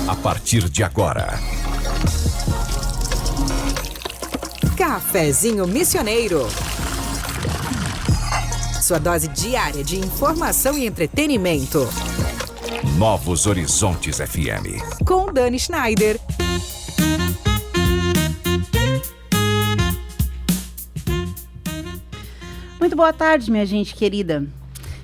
A partir de agora, Cafezinho Missioneiro. Sua dose diária de informação e entretenimento. Novos Horizontes FM. Com Dani Schneider. Muito boa tarde, minha gente querida.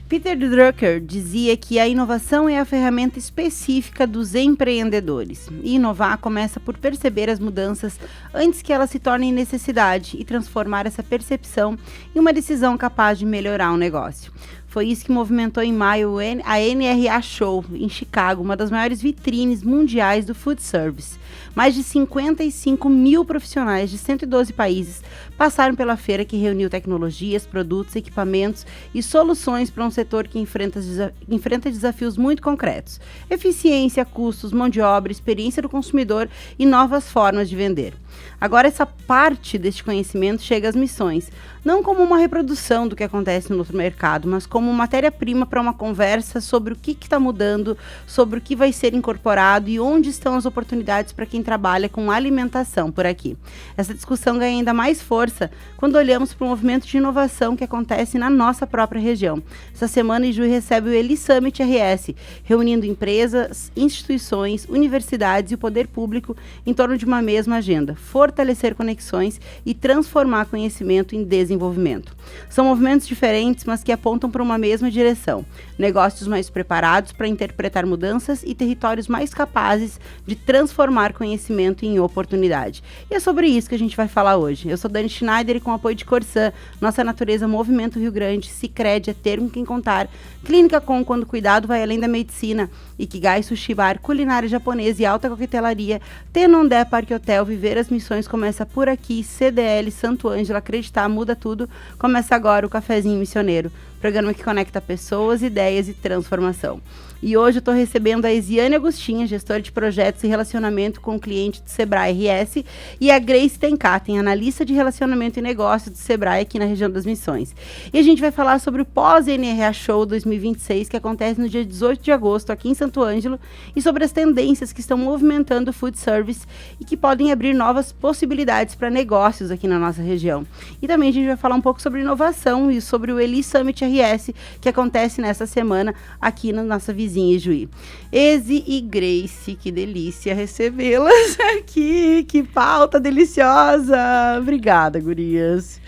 Peter Drucker dizia que a inovação é a ferramenta específica dos empreendedores. E inovar começa por perceber as mudanças antes que elas se tornem necessidade e transformar essa percepção em uma decisão capaz de melhorar um negócio. Foi isso que movimentou em maio a NRA Show, em Chicago, uma das maiores vitrines mundiais do food service. Mais de 55 mil profissionais de 112 países passaram pela feira, que reuniu tecnologias, produtos, equipamentos e soluções para um setor que enfrenta desafios muito concretos: eficiência, custos, mão de obra, experiência do consumidor e novas formas de vender. Agora, essa parte deste conhecimento chega às missões, não como uma reprodução do que acontece no outro mercado, mas como matéria-prima para uma conversa sobre o que está mudando, sobre o que vai ser incorporado e onde estão as oportunidades para quem trabalha com alimentação por aqui. Essa discussão ganha ainda mais força quando olhamos para o movimento de inovação que acontece na nossa própria região. Essa semana, Ijuí recebe o Eli Summit RS, reunindo empresas, instituições, universidades e o poder público em torno de uma mesma agenda: fortalecer conexões e transformar conhecimento em desenvolvimento. São movimentos diferentes, mas que apontam para uma mesma direção: negócios mais preparados para interpretar mudanças e territórios mais capazes de transformar conhecimento em oportunidade. E é sobre isso que a gente vai falar hoje. Eu sou Dani Schneider e, com o apoio de Corsã, Nossa Natureza, Movimento Rio Grande, Sicredi, é ter com quem contar, Clínica Com, quando cuidado vai além da medicina, Ikigai Sushi Bar, culinária japonesa e alta coquetelaria, Tenondé Parque Hotel, viver as missões começa por aqui, CDL Santo Ângelo, acreditar muda tudo. Começa agora o Cafezinho Missioneiro, programa que conecta pessoas, ideias e transformação. E hoje eu estou recebendo a Esiane Agostinha, gestora de projetos e relacionamento com o cliente do Sebrae RS, e a Grace Tenkaten, analista de relacionamento e negócio do Sebrae aqui na região das Missões. E a gente vai falar sobre o pós-NRA Show 2026, que acontece no dia 18 de agosto aqui em Santo Ângelo, e sobre as tendências que estão movimentando o food service e que podem abrir novas possibilidades para negócios aqui na nossa região. E também a gente vai falar um pouco sobre inovação e sobre o Eli Summit RS, que acontece nessa semana aqui na nossa vizinha Ijuí. Ezi e Grace, que delícia recebê-las aqui, que pauta deliciosa. Obrigada, gurias.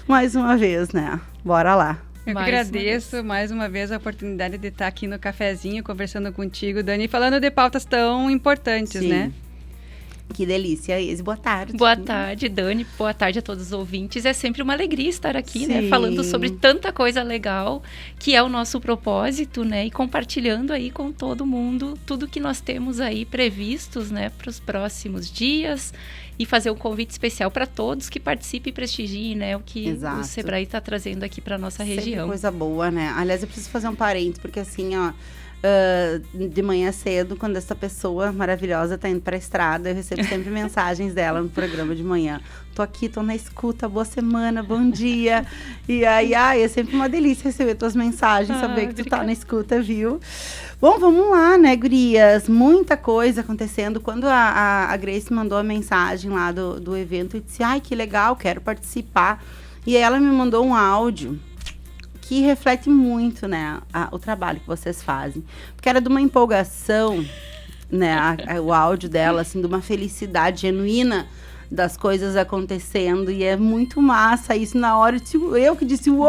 Mais uma vez, né? Bora lá. Eu que agradeço mais uma vez a oportunidade de estar aqui no cafezinho conversando contigo, Dani, falando de pautas tão importantes, Sim. né? Que delícia, Ezi. Boa tarde. Boa tarde, Dani. Boa tarde a todos os ouvintes. É sempre uma alegria estar aqui, Sim. né? Falando sobre tanta coisa legal, que é o nosso propósito, né? E compartilhando aí com todo mundo tudo que nós temos aí previstos, né? Para os próximos dias. E fazer um convite especial para todos que participem e prestigiem, né? O que Exato. o Sebrae está trazendo aqui para nossa Sempre região. Coisa boa, né? Aliás, eu preciso fazer um parênteses, porque assim, ó... de manhã cedo, quando essa pessoa maravilhosa tá indo pra estrada, eu recebo sempre mensagens dela no programa de manhã. Tô aqui, tô na escuta, boa semana, bom dia. E aí, é sempre uma delícia receber tuas mensagens, saber que tu tá na escuta, viu? Bom, vamos lá, né, gurias? Muita coisa acontecendo. Quando a Grace mandou a mensagem lá do evento, eu disse: ai, que legal, quero participar. E aí ela me mandou um áudio que reflete muito, né, o trabalho que vocês fazem. Porque era de uma empolgação, né, o áudio dela, assim, de uma felicidade genuína das coisas acontecendo, e é muito massa isso. Na hora eu que disse: uou,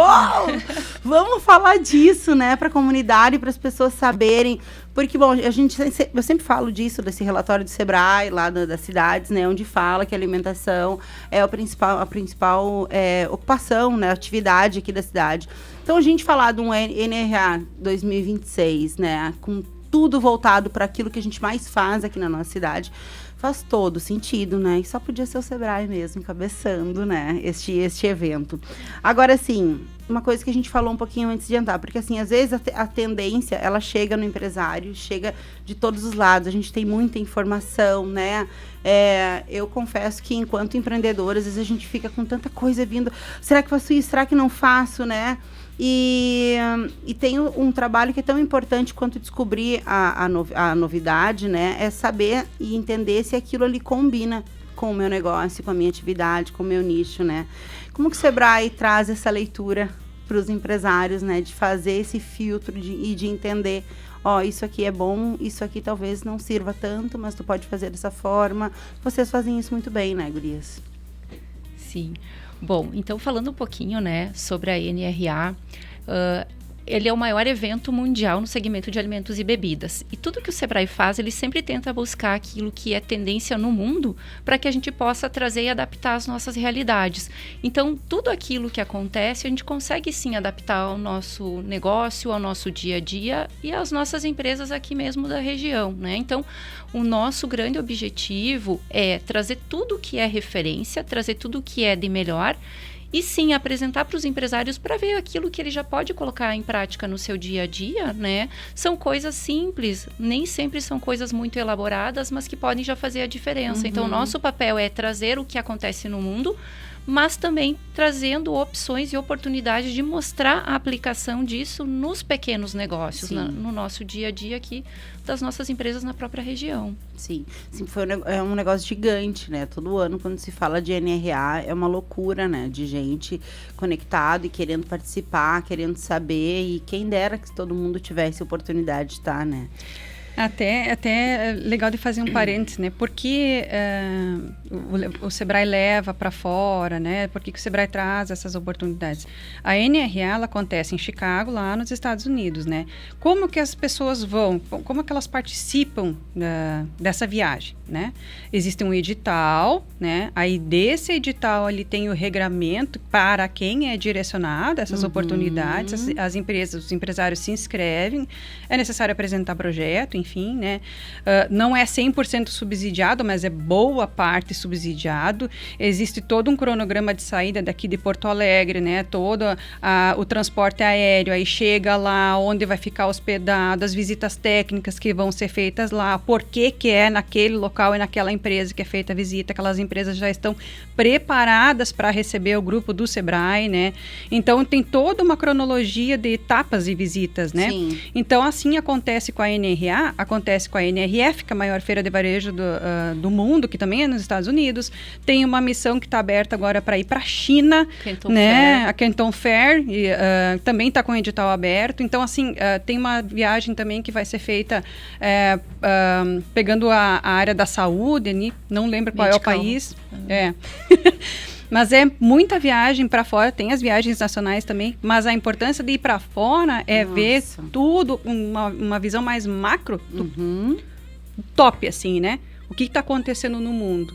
vamos falar disso, né, para a comunidade, para as pessoas saberem, porque, bom, eu sempre falo disso, desse relatório do Sebrae, lá das cidades, né, onde fala que a alimentação é a principal ocupação, né, atividade aqui da cidade. Então, a gente falar de um NRA 2026, né, com tudo voltado para aquilo que a gente mais faz aqui na nossa cidade, faz todo sentido, né? E só podia ser o Sebrae mesmo, encabeçando, né, este evento. Agora, assim, uma coisa que a gente falou um pouquinho antes de entrar, porque, assim, às vezes a tendência, ela chega no empresário, chega de todos os lados, a gente tem muita informação, né? Eu confesso que, enquanto empreendedora, às vezes a gente fica com tanta coisa vindo, será que faço isso, será que não faço, né? E tem um trabalho que é tão importante quanto descobrir a novidade, né? É saber e entender se aquilo ali combina com o meu negócio, com a minha atividade, com o meu nicho, né? Como que o Sebrae traz essa leitura para os empresários, né? De fazer esse filtro e de entender, isso aqui é bom, isso aqui talvez não sirva tanto, mas tu pode fazer dessa forma. Vocês fazem isso muito bem, né, gurias? Sim. Bom, então falando um pouquinho, né, sobre a NRA, ele é o maior evento mundial no segmento de alimentos e bebidas. E tudo que o Sebrae faz, ele sempre tenta buscar aquilo que é tendência no mundo para que a gente possa trazer e adaptar as nossas realidades. Então, tudo aquilo que acontece, a gente consegue sim adaptar ao nosso negócio, ao nosso dia a dia e às nossas empresas aqui mesmo da região, né? Então, o nosso grande objetivo é trazer tudo que é referência, trazer tudo que é de melhor e sim apresentar para os empresários para ver aquilo que ele já pode colocar em prática no seu dia a dia, né? São coisas simples, nem sempre são coisas muito elaboradas, mas que podem já fazer a diferença. Então, o nosso papel é trazer o que acontece no mundo, mas também trazendo opções e oportunidades de mostrar a aplicação disso nos pequenos negócios, no nosso dia a dia aqui das nossas empresas na própria região. Sim, é um negócio gigante, né? Todo ano, quando se fala de NRA, é uma loucura, né? De gente conectada e querendo participar, querendo saber, e quem dera que todo mundo tivesse oportunidade de estar, né? Até legal de fazer um parênteses, né? Por que o Sebrae leva para fora, né? Por que o Sebrae traz essas oportunidades? A NRA, ela acontece em Chicago, lá nos Estados Unidos, né? Como que as pessoas vão, como que elas participam dessa viagem, né? Existe um edital, né? Aí desse edital ali tem o regramento para quem é direcionado essas oportunidades, as empresas, os empresários se inscrevem, é necessário apresentar projeto, enfim, né? Não é 100% subsidiado, mas é boa parte subsidiado. Existe todo um cronograma de saída daqui de Porto Alegre, né? Todo o transporte aéreo, aí chega lá, onde vai ficar hospedado, as visitas técnicas que vão ser feitas lá, por que é naquele local e naquela empresa que é feita a visita, aquelas empresas já estão preparadas para receber o grupo do Sebrae, né? Então, tem toda uma cronologia de etapas e visitas, né? Sim. Então, assim acontece com a NRA, acontece com a NRF, que é a maior feira de varejo do mundo, que também é nos Estados Unidos. Tem uma missão que está aberta agora para ir para a China, né? A Canton Fair, também está com o edital aberto. Então, assim, tem uma viagem também que vai ser feita pegando a área da saúde, não lembro qual é o país. Mas é muita viagem para fora, tem as viagens nacionais também, mas a importância de ir para fora é ver tudo, uma visão mais macro, top, assim, né? O que está acontecendo no mundo.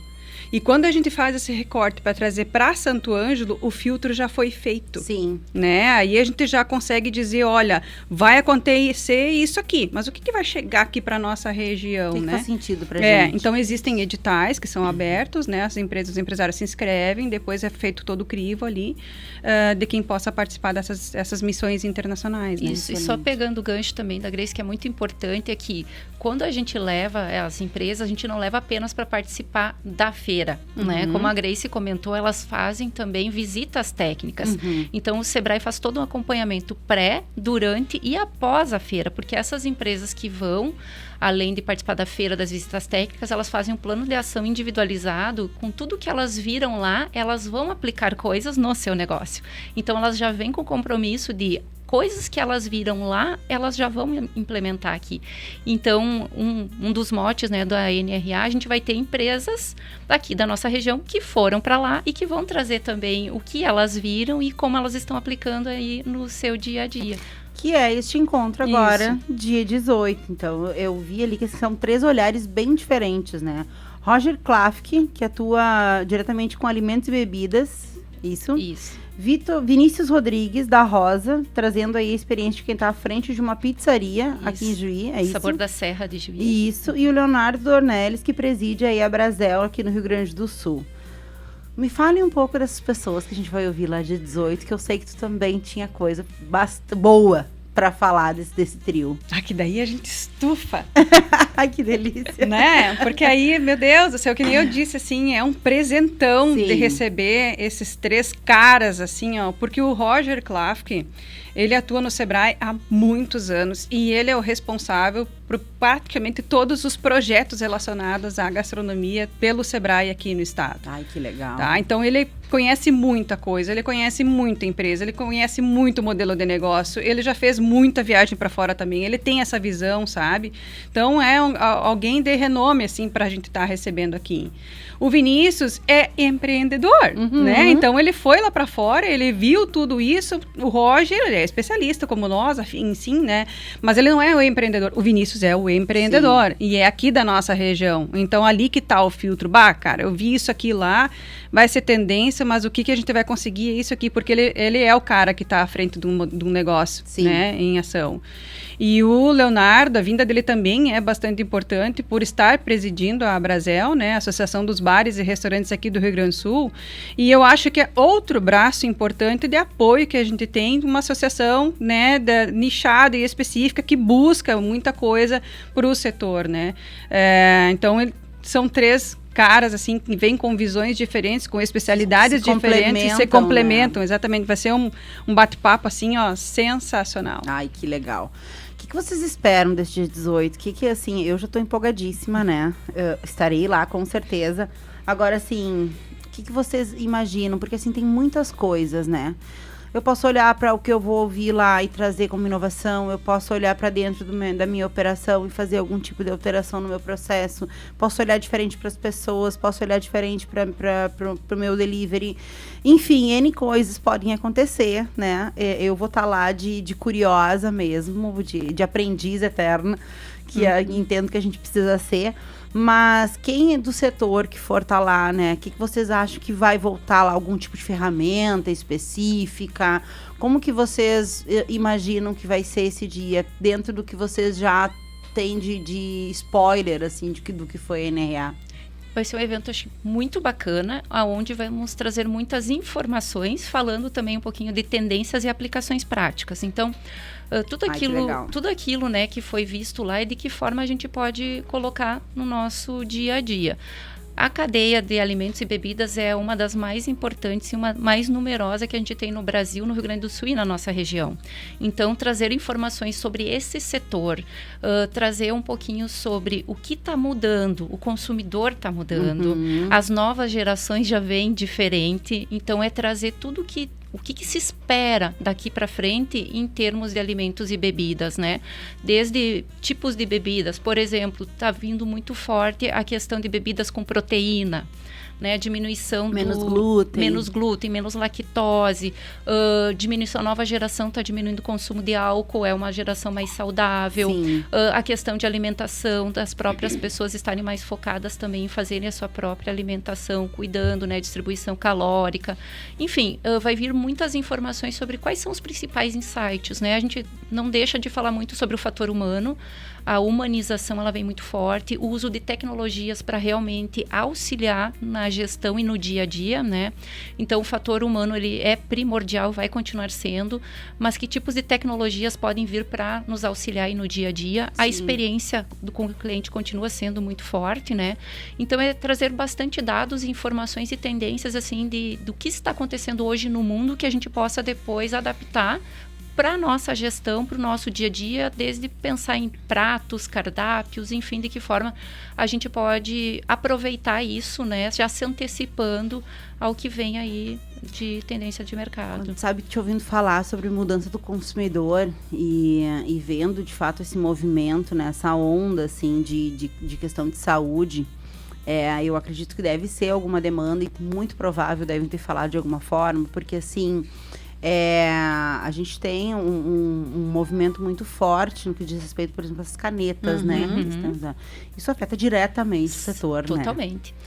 E quando a gente faz esse recorte para trazer para Santo Ângelo, o filtro já foi feito. Sim. Né? Aí a gente já consegue dizer, olha, vai acontecer isso aqui, mas o que vai chegar aqui para nossa região, que né? Faz sentido para gente. Então existem editais que são abertos, né? As empresas, os empresários se inscrevem, depois é feito todo o crivo ali de quem possa participar dessas missões internacionais. Né? Isso, e só pegando o gancho também da Grace, que é muito importante, é que quando a gente leva as empresas, a gente não leva apenas para participar da feira, né? Como a Grace comentou, elas fazem também visitas técnicas. Então, o Sebrae faz todo um acompanhamento pré, durante e após a feira, porque essas empresas que vão, além de participar da feira, das visitas técnicas, elas fazem um plano de ação individualizado com tudo que elas viram lá, elas vão aplicar coisas no seu negócio. Então, elas já vêm com o compromisso de coisas que elas viram lá, elas já vão implementar aqui. Então, um dos motes, né, da NRA, a gente vai ter empresas daqui da nossa região que foram para lá e que vão trazer também o que elas viram e como elas estão aplicando aí no seu dia a dia. Que é este encontro agora, dia 18. Então, eu vi ali que são 3 olhares bem diferentes, né? Roger Klafke, que atua diretamente com alimentos e bebidas. Isso. Vinícius Rodrigues, da Rosa, trazendo aí a experiência de quem está à frente de uma pizzaria aqui em Juí. É isso? Sabor da Serra de Juí. Isso. E o Leonardo Dornelles, que preside aí a Brasel, aqui no Rio Grande do Sul. Me fale um pouco dessas pessoas que a gente vai ouvir lá dia 18, que eu sei que tu também tinha coisa boa para falar desse trio. Que daí a gente estufa. Ai, que delícia. Né? Porque aí, meu Deus do céu, que nem eu disse, assim, é um presentão de receber esses 3 caras, assim, ó. Porque o Roger Klafke, Ele atua no Sebrae há muitos anos e ele é o responsável por praticamente todos os projetos relacionados à gastronomia pelo Sebrae aqui no estado. Ai, que legal. Tá? Então, ele conhece muita coisa, ele conhece muita empresa, ele conhece muito modelo de negócio, ele já fez muita viagem para fora também, ele tem essa visão, sabe? Então, é alguém de renome, assim, para a gente estar recebendo aqui. O Vinícius é empreendedor, né? Então, ele foi lá para fora, ele viu tudo isso. O Roger, ele é especialista como nós, sim, né? Mas ele não é o empreendedor. O Vinícius é o empreendedor. Sim. E é aqui da nossa região. Então, ali que tá o filtro. Bah, cara, eu vi isso aqui lá, vai ser tendência, mas o que a gente vai conseguir é isso aqui, porque ele é o cara que tá à frente de um negócio, sim, né? Em ação. E o Leonardo, a vinda dele também é bastante importante por estar presidindo a Abrazel, né, a Associação dos Bares e Restaurantes aqui do Rio Grande do Sul. E eu acho que é outro braço importante de apoio que a gente tem, uma associação, né, nichada e específica que busca muita coisa para o setor, né. Então, são 3 caras, assim, que vêm com visões diferentes, com especialidades diferentes, se complementam, né? Exatamente. Vai ser um bate-papo, assim, ó, sensacional. Ai, que legal. O que vocês esperam deste dia 18? Assim, eu já tô empolgadíssima, né? Eu estarei lá, com certeza. Agora, assim, o que vocês imaginam? Porque, assim, tem muitas coisas, né? Eu posso olhar para o que eu vou ouvir lá e trazer como inovação, eu posso olhar para dentro da minha operação e fazer algum tipo de alteração no meu processo, posso olhar diferente para as pessoas, posso olhar diferente para o meu delivery. Enfim, N coisas podem acontecer, né? Eu vou estar lá de curiosa mesmo, de aprendiz eterna, que entendo que a gente precisa ser. Mas quem é do setor que for estar lá, né? O que vocês acham que vai voltar lá? Algum tipo de ferramenta específica? Como que vocês imaginam que vai ser esse dia? Dentro do que vocês já têm de spoiler, assim, do que foi a NRA? Vai ser um evento, acho, muito bacana, onde vamos trazer muitas informações, falando também um pouquinho de tendências e aplicações práticas. Então, tudo aquilo, né, que foi visto lá e de que forma a gente pode colocar no nosso dia a dia. A cadeia de alimentos e bebidas é uma das mais importantes e uma mais numerosa que a gente tem no Brasil, no Rio Grande do Sul e na nossa região. Então, trazer informações sobre esse setor, trazer um pouquinho sobre o que está mudando, o consumidor está mudando, as novas gerações já vêm diferente. Então, é trazer tudo o que se espera daqui para frente em termos de alimentos e bebidas, né? Desde tipos de bebidas, por exemplo, está vindo muito forte a questão de bebidas com proteína, né? Diminuição menos glúten, menos lactose, diminuição, a nova geração está diminuindo o consumo de álcool, é uma geração mais saudável, a questão de alimentação, das próprias pessoas estarem mais focadas também em fazerem a sua própria alimentação, cuidando, né, distribuição calórica, enfim, vai vir muitas informações sobre quais são os principais insights, né? A gente não deixa de falar muito sobre o fator humano, a humanização ela vem muito forte, o uso de tecnologias para realmente auxiliar na gestão e no dia a dia, né? Então, o fator humano ele é primordial, vai continuar sendo, mas que tipos de tecnologias podem vir para nos auxiliar aí no dia a dia? Sim. A experiência com o cliente continua sendo muito forte, né? Então, é trazer bastante dados, informações e tendências, assim, do que está acontecendo hoje no mundo, que a gente possa depois adaptar para a nossa gestão, para o nosso dia a dia, desde pensar em pratos, cardápios, enfim, de que forma a gente pode aproveitar isso, né, já se antecipando ao que vem aí de tendência de mercado. Sabe, te ouvindo falar sobre mudança do consumidor e vendo, de fato, esse movimento, né, essa onda, assim, de questão de saúde, eu acredito que deve ser alguma demanda e muito provável devem ter falado de alguma forma, porque, assim... a gente tem um movimento muito forte no que diz respeito, por exemplo, às canetas, né? Isso afeta diretamente o setor, totalmente. Né?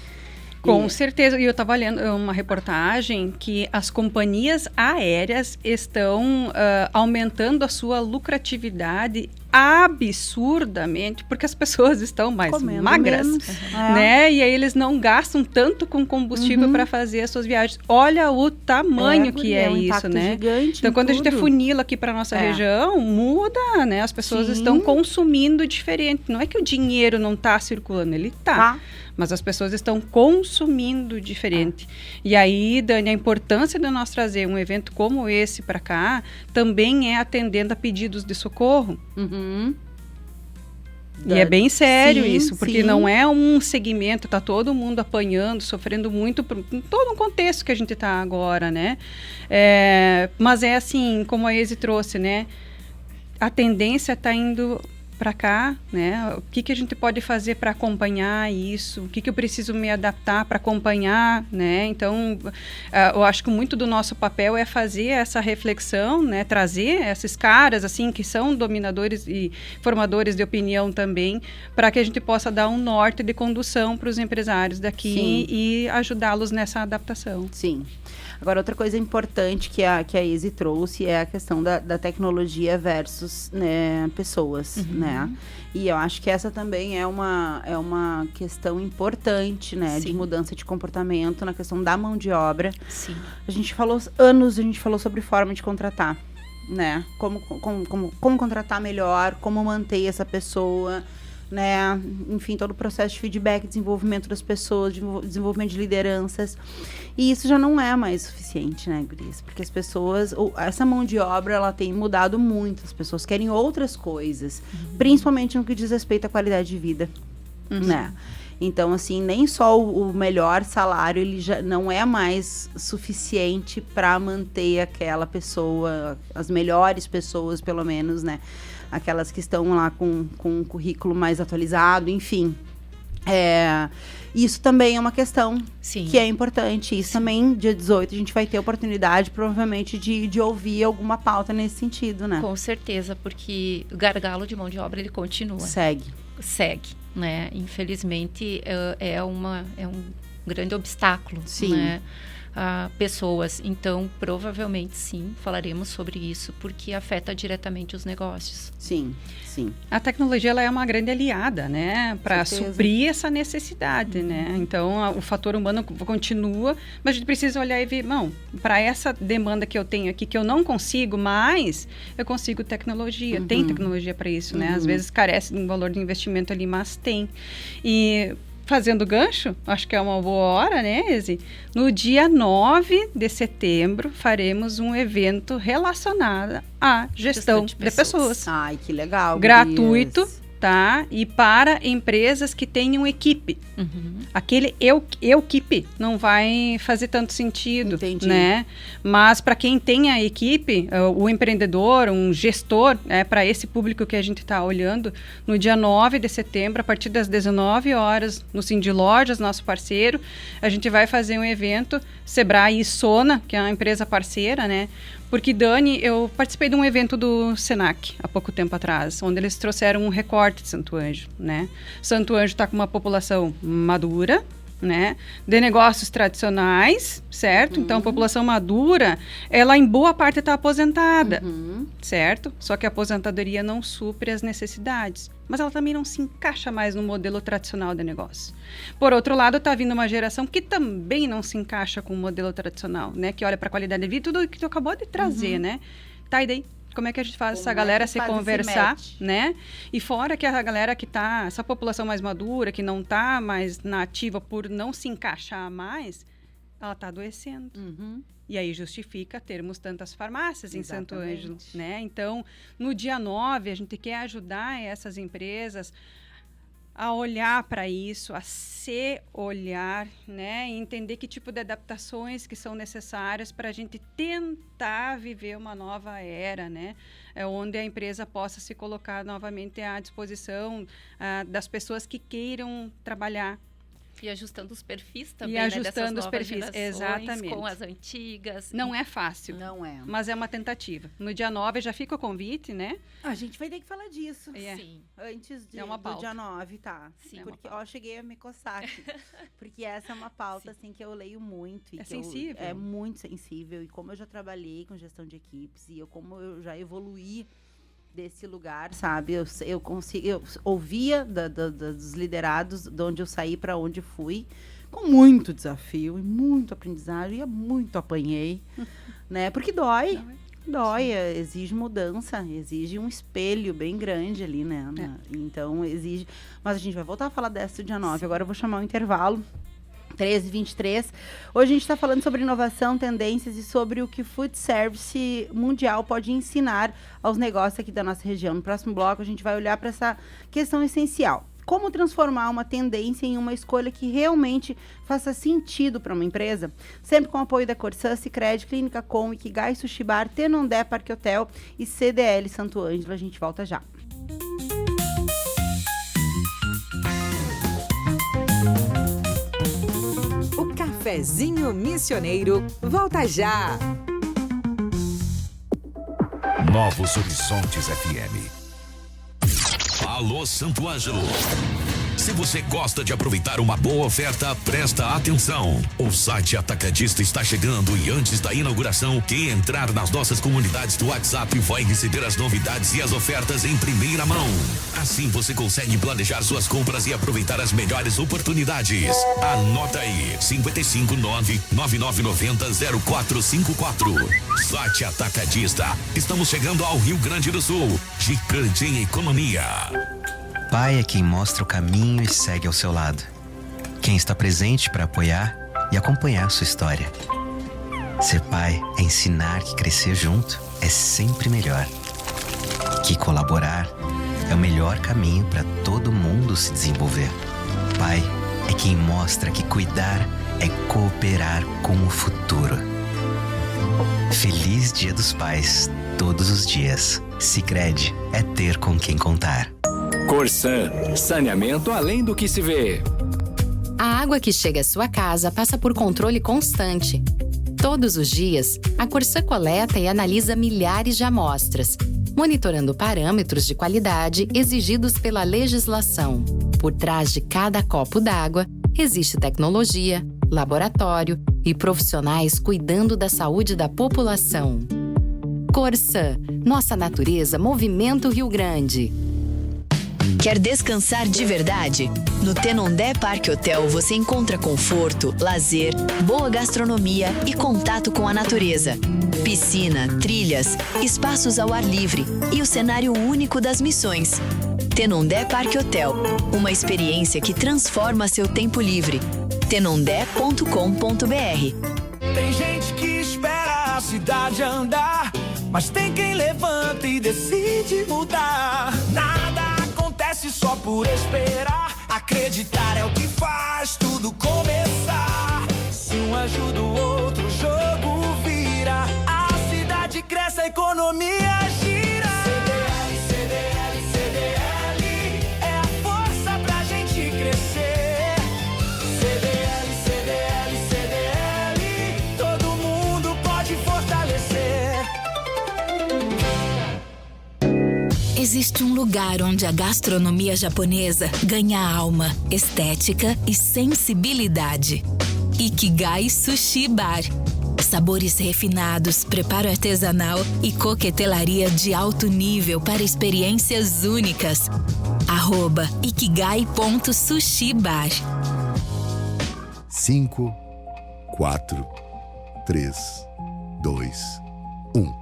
Com certeza. E eu estava lendo uma reportagem que as companhias aéreas estão aumentando a sua lucratividade absurdamente, porque as pessoas estão mais Comendo magras, menos. né? E aí eles não gastam tanto com combustível para fazer as suas viagens. Olha o tamanho que é um isso, impacto né? gigante Então, em quando a gente tudo. afunila aqui para nossa região, muda, né? As pessoas Sim. estão consumindo diferente. Não é que o dinheiro não está circulando, ele está. Mas as pessoas estão consumindo diferente. E aí, Dani, a importância de nós trazer um evento como esse para cá também é atendendo a pedidos de socorro. E é bem sério isso, porque não é um segmento, tá todo mundo apanhando, sofrendo muito, em todo um contexto que a gente está agora, né? Mas é assim, como a Ezi trouxe, né? A tendência está indo para cá, né? O que a gente pode fazer para acompanhar isso? O que eu preciso me adaptar para acompanhar, né? Então, eu acho que muito do nosso papel é fazer essa reflexão, né? Trazer esses caras, assim, que são dominadores e formadores de opinião também, para que a gente possa dar um norte de condução para os empresários daqui e ajudá-los nessa adaptação. Sim. Agora, outra coisa importante que a Ezi trouxe é a questão da tecnologia versus, né, pessoas, né? E eu acho que essa também é uma questão importante, né? De mudança de comportamento na questão da mão de obra. Sim. A gente falou sobre forma de contratar, né? Como contratar melhor, como manter essa pessoa, né? Enfim, todo o processo de feedback, desenvolvimento das pessoas, desenvolvimento de lideranças. E isso já não é mais suficiente, né, Gurias? Porque as pessoas, essa mão de obra, ela tem mudado muito. As pessoas querem outras coisas, principalmente no que diz respeito à qualidade de vida, né? Então, assim, nem só o melhor salário, ele já não é mais suficiente para manter aquela pessoa, as melhores pessoas, pelo menos, né? Aquelas que estão lá com um currículo mais atualizado, enfim. Isso também é uma questão que é importante. Isso também, dia 18, a gente vai ter oportunidade, provavelmente, de ouvir alguma pauta nesse sentido, né? Com certeza, porque o gargalo de mão de obra, ele continua. Segue, né? Infelizmente, é um grande obstáculo, né? A pessoas. Então, provavelmente, sim, falaremos sobre isso, porque afeta diretamente os negócios. Sim. A tecnologia, ela é uma grande aliada, né? Para suprir essa necessidade, né? Então, o fator humano continua, mas a gente precisa olhar e ver, não, para essa demanda que eu tenho aqui, que eu não consigo mais, eu consigo tecnologia. Tem tecnologia para isso, né? Às vezes carece de um valor de investimento ali, mas tem. E fazendo gancho, acho que é uma boa hora, né, Ezi? No dia 9 de setembro, faremos um evento relacionado à gestão de pessoas. Ai, que legal. Gratuito, tá? E para empresas que tenham equipe. Aquele equipe não vai fazer tanto sentido, né? Mas para quem tem a equipe, o empreendedor, um gestor, para esse público que a gente está olhando, no dia 9 de setembro, a partir das 19 horas, no Cindy Lojas, nosso parceiro, a gente vai fazer um evento, Sebrae e Sona, que é uma empresa parceira, né? Porque, Dani, eu participei de um evento do Senac há pouco tempo atrás, onde eles trouxeram um recorte de Santo Ângelo, né? Santo Ângelo está com uma população madura, né? De negócios tradicionais, certo? Então, a população madura, ela em boa parte está aposentada, certo? Só que a aposentadoria não supre as necessidades. Mas ela também não se encaixa mais no modelo tradicional de negócio. Por outro lado, está vindo uma geração que também não se encaixa com o modelo tradicional, né? Que olha para a qualidade de vida, tudo que tu acabou de trazer, né? Tá, e daí? Como é que a gente faz essa galera se conversar, né? E fora que a galera que tá, essa população mais madura, que não tá mais na ativa por não se encaixar mais, ela tá adoecendo. E aí justifica termos tantas farmácias em Santo Ângelo, né? Então, no dia 9, a gente quer ajudar essas empresas a olhar para isso, a se olhar, né? E entender que tipo de adaptações que são necessárias para a gente tentar viver uma nova era, né? Onde a empresa possa se colocar novamente à disposição das pessoas que queiram trabalhar. E ajustando os perfis também, e ajustando os perfis, exatamente, com as antigas. Não é fácil. Não é. Mas é uma tentativa. No dia 9 já fica o convite, né? A gente vai ter que falar disso. Sim. Antes do dia 9, tá? Sim. Porque eu cheguei a me coçar aqui. Porque essa é uma pauta, assim, que eu leio muito. E sensível. É muito sensível. E como eu já trabalhei com gestão de equipes, como eu já evoluí desse lugar, sabe? Eu ouvia dos liderados de onde eu saí para onde fui, com muito desafio e muito aprendizado, e muito apanhei, né? Porque dói, exige mudança, exige um espelho bem grande ali, né? Então, exige... Mas a gente vai voltar a falar dessa dia 9. Agora eu vou chamar o intervalo. 13h23. Hoje a gente está falando sobre inovação, tendências e sobre o que o food service mundial pode ensinar aos negócios aqui da nossa região. No próximo bloco a gente vai olhar para essa questão essencial. Como transformar uma tendência em uma escolha que realmente faça sentido para uma empresa? Sempre com o apoio da Corsã, Sicredi, Clínica Com, Ikigai Sushi Bar, Tenondé Parque Hotel e CDL Santo Ângelo. A gente volta já. Cafezinho Missioneiro, volta já! Novos Horizontes FM. Alô, Santo Ângelo. Se você gosta de aproveitar uma boa oferta, presta atenção. O site Atacadista está chegando e antes da inauguração, quem entrar nas nossas comunidades do WhatsApp vai receber as novidades e as ofertas em primeira mão. Assim você consegue planejar suas compras e aproveitar as melhores oportunidades. Anota aí, 559-9990-0454. Site Atacadista. Estamos chegando ao Rio Grande do Sul. Gigante em economia. Pai é quem mostra o caminho e segue ao seu lado. Quem está presente para apoiar e acompanhar sua história. Ser pai é ensinar que crescer junto é sempre melhor. Que colaborar é o melhor caminho para todo mundo se desenvolver. Pai é quem mostra que cuidar é cooperar com o futuro. Feliz Dia dos Pais, todos os dias. Sicredi é ter com quem contar. Corsã, saneamento além do que se vê. A água que chega à sua casa passa por controle constante. Todos os dias, a Corsã coleta e analisa milhares de amostras, monitorando parâmetros de qualidade exigidos pela legislação. Por trás de cada copo d'água, existe tecnologia, laboratório e profissionais cuidando da saúde da população. Corsã, nossa natureza movimenta o Rio Grande. Quer descansar de verdade? No Tenondé Parque Hotel você encontra conforto, lazer, boa gastronomia e contato com a natureza. Piscina, trilhas, espaços ao ar livre e o cenário único das missões. Tenondé Parque Hotel, uma experiência que transforma seu tempo livre. tenondé.com.br. Tem gente que espera a cidade andar, mas tem quem levanta e decide mudar. Nada acontece só por esperar. Acreditar é o que faz tudo começar. Se um ajuda o outro, o jogo vira. A cidade cresce, a economia gira. CDL, CDL, CDL é a força pra gente crescer. CDL, CDL, CDL, todo mundo pode fortalecer. Existe um lugar onde a gastronomia japonesa ganha alma, estética e sensibilidade. Ikigai Sushi Bar. Sabores refinados, preparo artesanal e coquetelaria de alto nível para experiências únicas. @ikigai.sushibar. 5, 4, 3, 2, 1.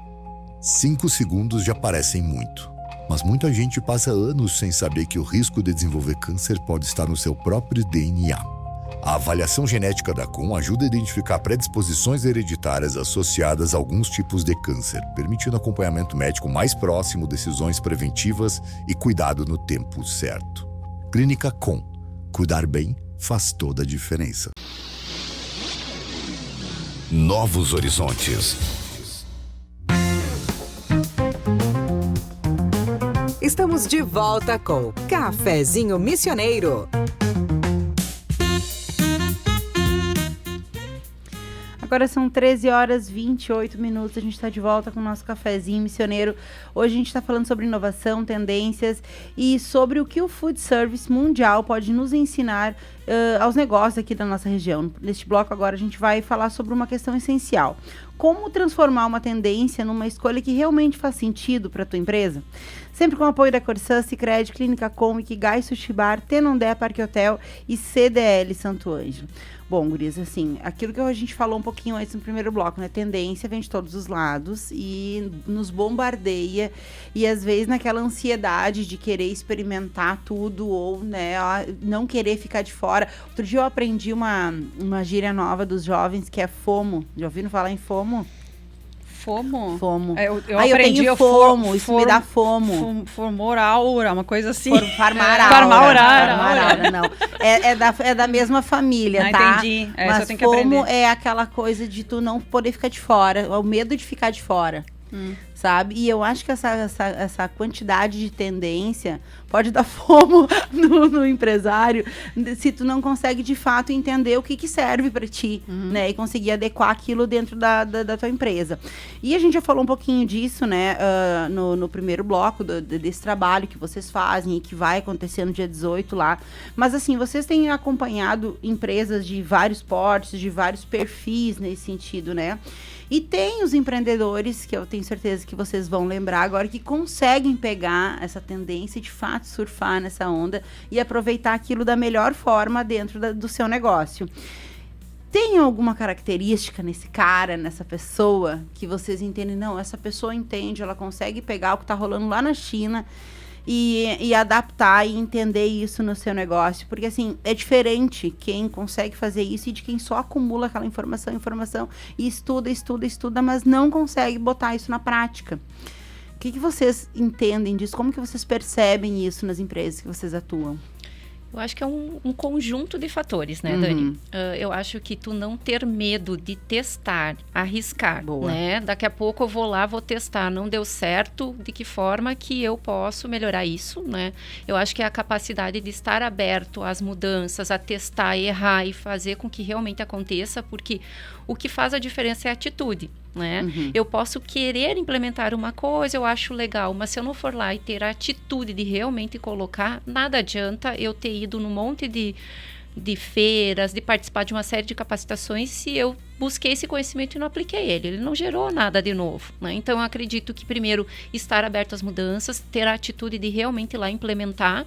5 segundos já parecem muito. Mas muita gente passa anos sem saber que o risco de desenvolver câncer pode estar no seu próprio DNA. A avaliação genética da Com ajuda a identificar predisposições hereditárias associadas a alguns tipos de câncer, permitindo acompanhamento médico mais próximo, decisões preventivas e cuidado no tempo certo. Clínica Com. Cuidar bem faz toda a diferença. Novos Horizontes. Estamos de volta com Cafezinho Missioneiro. Agora são 13h28. A gente está de volta com o nosso Cafezinho Missioneiro. Hoje a gente está falando sobre inovação, tendências e sobre o que o food service mundial pode nos ensinar aos negócios aqui da nossa região. Neste bloco agora a gente vai falar sobre uma questão essencial. como transformar uma tendência numa escolha que realmente faz sentido para tua empresa. Sempre com o apoio da Corsã, Sicredi, Clínica Com, Ikigai Sushi Bar, Tenondé Parque Hotel e CDL Santo Ângelo. Bom, gurias, assim, aquilo que a gente falou um pouquinho antes no primeiro bloco, né? Tendência vem de todos os lados e nos bombardeia e às vezes naquela ansiedade de querer experimentar tudo ou, né, não querer ficar de fora. Outro dia eu aprendi uma gíria nova dos jovens que é FOMO. Já ouviram falar em FOMO? FOMO? FOMO. Eu Aí aprendi eu tenho FOMO, isso me dá FOMO. Formor aura, uma coisa assim. Farmar aura, não. É da mesma família, tá? Entendi. Mas eu tenho que FOMO aprender. é aquela coisa de tu não poder ficar de fora, o medo de ficar de fora. Sabe? E eu acho que essa quantidade de tendência pode dar FOMO no empresário se tu não consegue de fato entender o que serve para ti, né? E conseguir adequar aquilo dentro da tua empresa. E a gente já falou um pouquinho disso, né? No primeiro bloco desse trabalho que vocês fazem e que vai acontecer no dia 18 lá. Mas assim, vocês têm acompanhado empresas de vários portes, de vários perfis nesse sentido, né? E tem os empreendedores, que eu tenho certeza que vocês vão lembrar agora, que conseguem pegar essa tendência e, de fato, surfar nessa onda e aproveitar aquilo da melhor forma dentro do seu negócio. Tem alguma característica nesse cara, nessa pessoa, que vocês entendem? Não, essa pessoa entende, ela consegue pegar o que está rolando lá na China e adaptar e entender isso no seu negócio. Porque, assim, é diferente quem consegue fazer isso e de quem só acumula aquela informação e estuda, mas não consegue botar isso na prática. O que vocês entendem disso? Como que vocês percebem isso nas empresas que vocês atuam? Eu acho que é um conjunto de fatores, né, Dani? Eu acho que tu não ter medo de testar, arriscar, né? Daqui a pouco eu vou lá, vou testar, não deu certo, de que forma que eu posso melhorar isso, né? Eu acho que é a capacidade de estar aberto às mudanças, a testar, errar e fazer com que realmente aconteça, porque o que faz a diferença é a atitude, né? Eu posso querer implementar uma coisa, eu acho legal, mas se eu não for lá e ter a atitude de realmente colocar, nada adianta eu ter ido num monte de feiras, de participar de uma série de capacitações, se eu busquei esse conhecimento e não apliquei ele não gerou nada de novo, né? Então eu acredito que primeiro estar aberto às mudanças, ter a atitude de realmente ir lá implementar,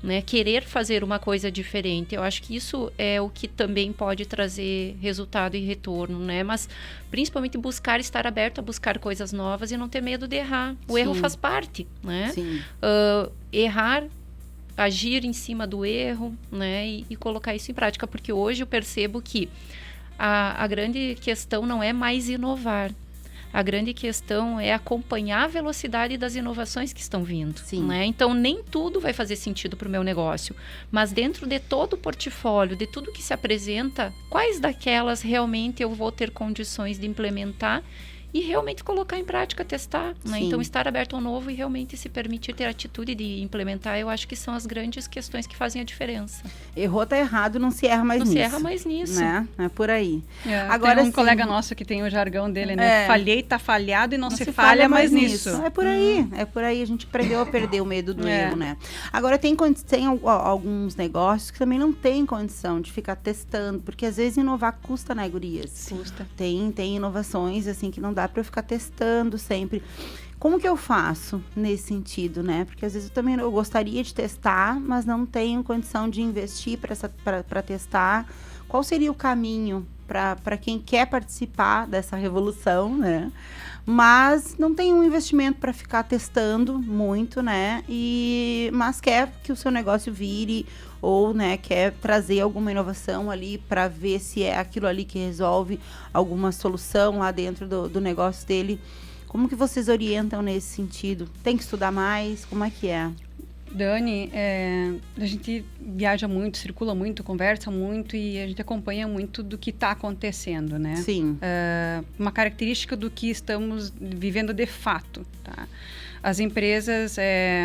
né, querer fazer uma coisa diferente. Eu acho que isso é o que também pode trazer resultado e retorno, né? Mas principalmente estar aberto a buscar coisas novas e não ter medo de errar. O erro faz parte, né? Errar, agir em cima do erro, né? E colocar isso em prática, porque hoje eu percebo que a grande questão não é mais inovar. A grande questão é acompanhar a velocidade das inovações que estão vindo, né? Então, nem tudo vai fazer sentido para o meu negócio, mas dentro de todo o portfólio, de tudo que se apresenta, quais daquelas realmente eu vou ter condições de implementar e realmente colocar em prática, testar, né? Então, estar aberto ao novo e realmente se permitir ter a atitude de implementar, eu acho que são as grandes questões que fazem a diferença. Errou, tá errado, não se erra mais nisso. Não se erra mais nisso. Né? É por aí. Agora, tem um colega nosso que tem o jargão dele, né? Falhei, tá falhado e não se falha mais nisso. É por aí, a gente aprendeu a perder o medo do erro, né? Agora, tem alguns negócios que também não tem condição de ficar testando, porque às vezes inovar custa, né, gurias? Custa. Tem inovações, assim, que não dá para eu ficar testando sempre. Como que eu faço nesse sentido, né? Porque às vezes eu gostaria de testar, mas não tenho condição de investir para testar. Qual seria o caminho para quem quer participar dessa revolução, né? Mas não tem um investimento para ficar testando muito, né? Mas quer que o seu negócio vire ou, né, quer trazer alguma inovação ali para ver se é aquilo ali que resolve alguma solução lá dentro do negócio dele. Como que vocês orientam nesse sentido? Tem que estudar mais? Como é que é? Dani, a gente viaja muito, circula muito, conversa muito e a gente acompanha muito do que está acontecendo, né? Sim. Uma característica do que estamos vivendo de fato, tá? As empresas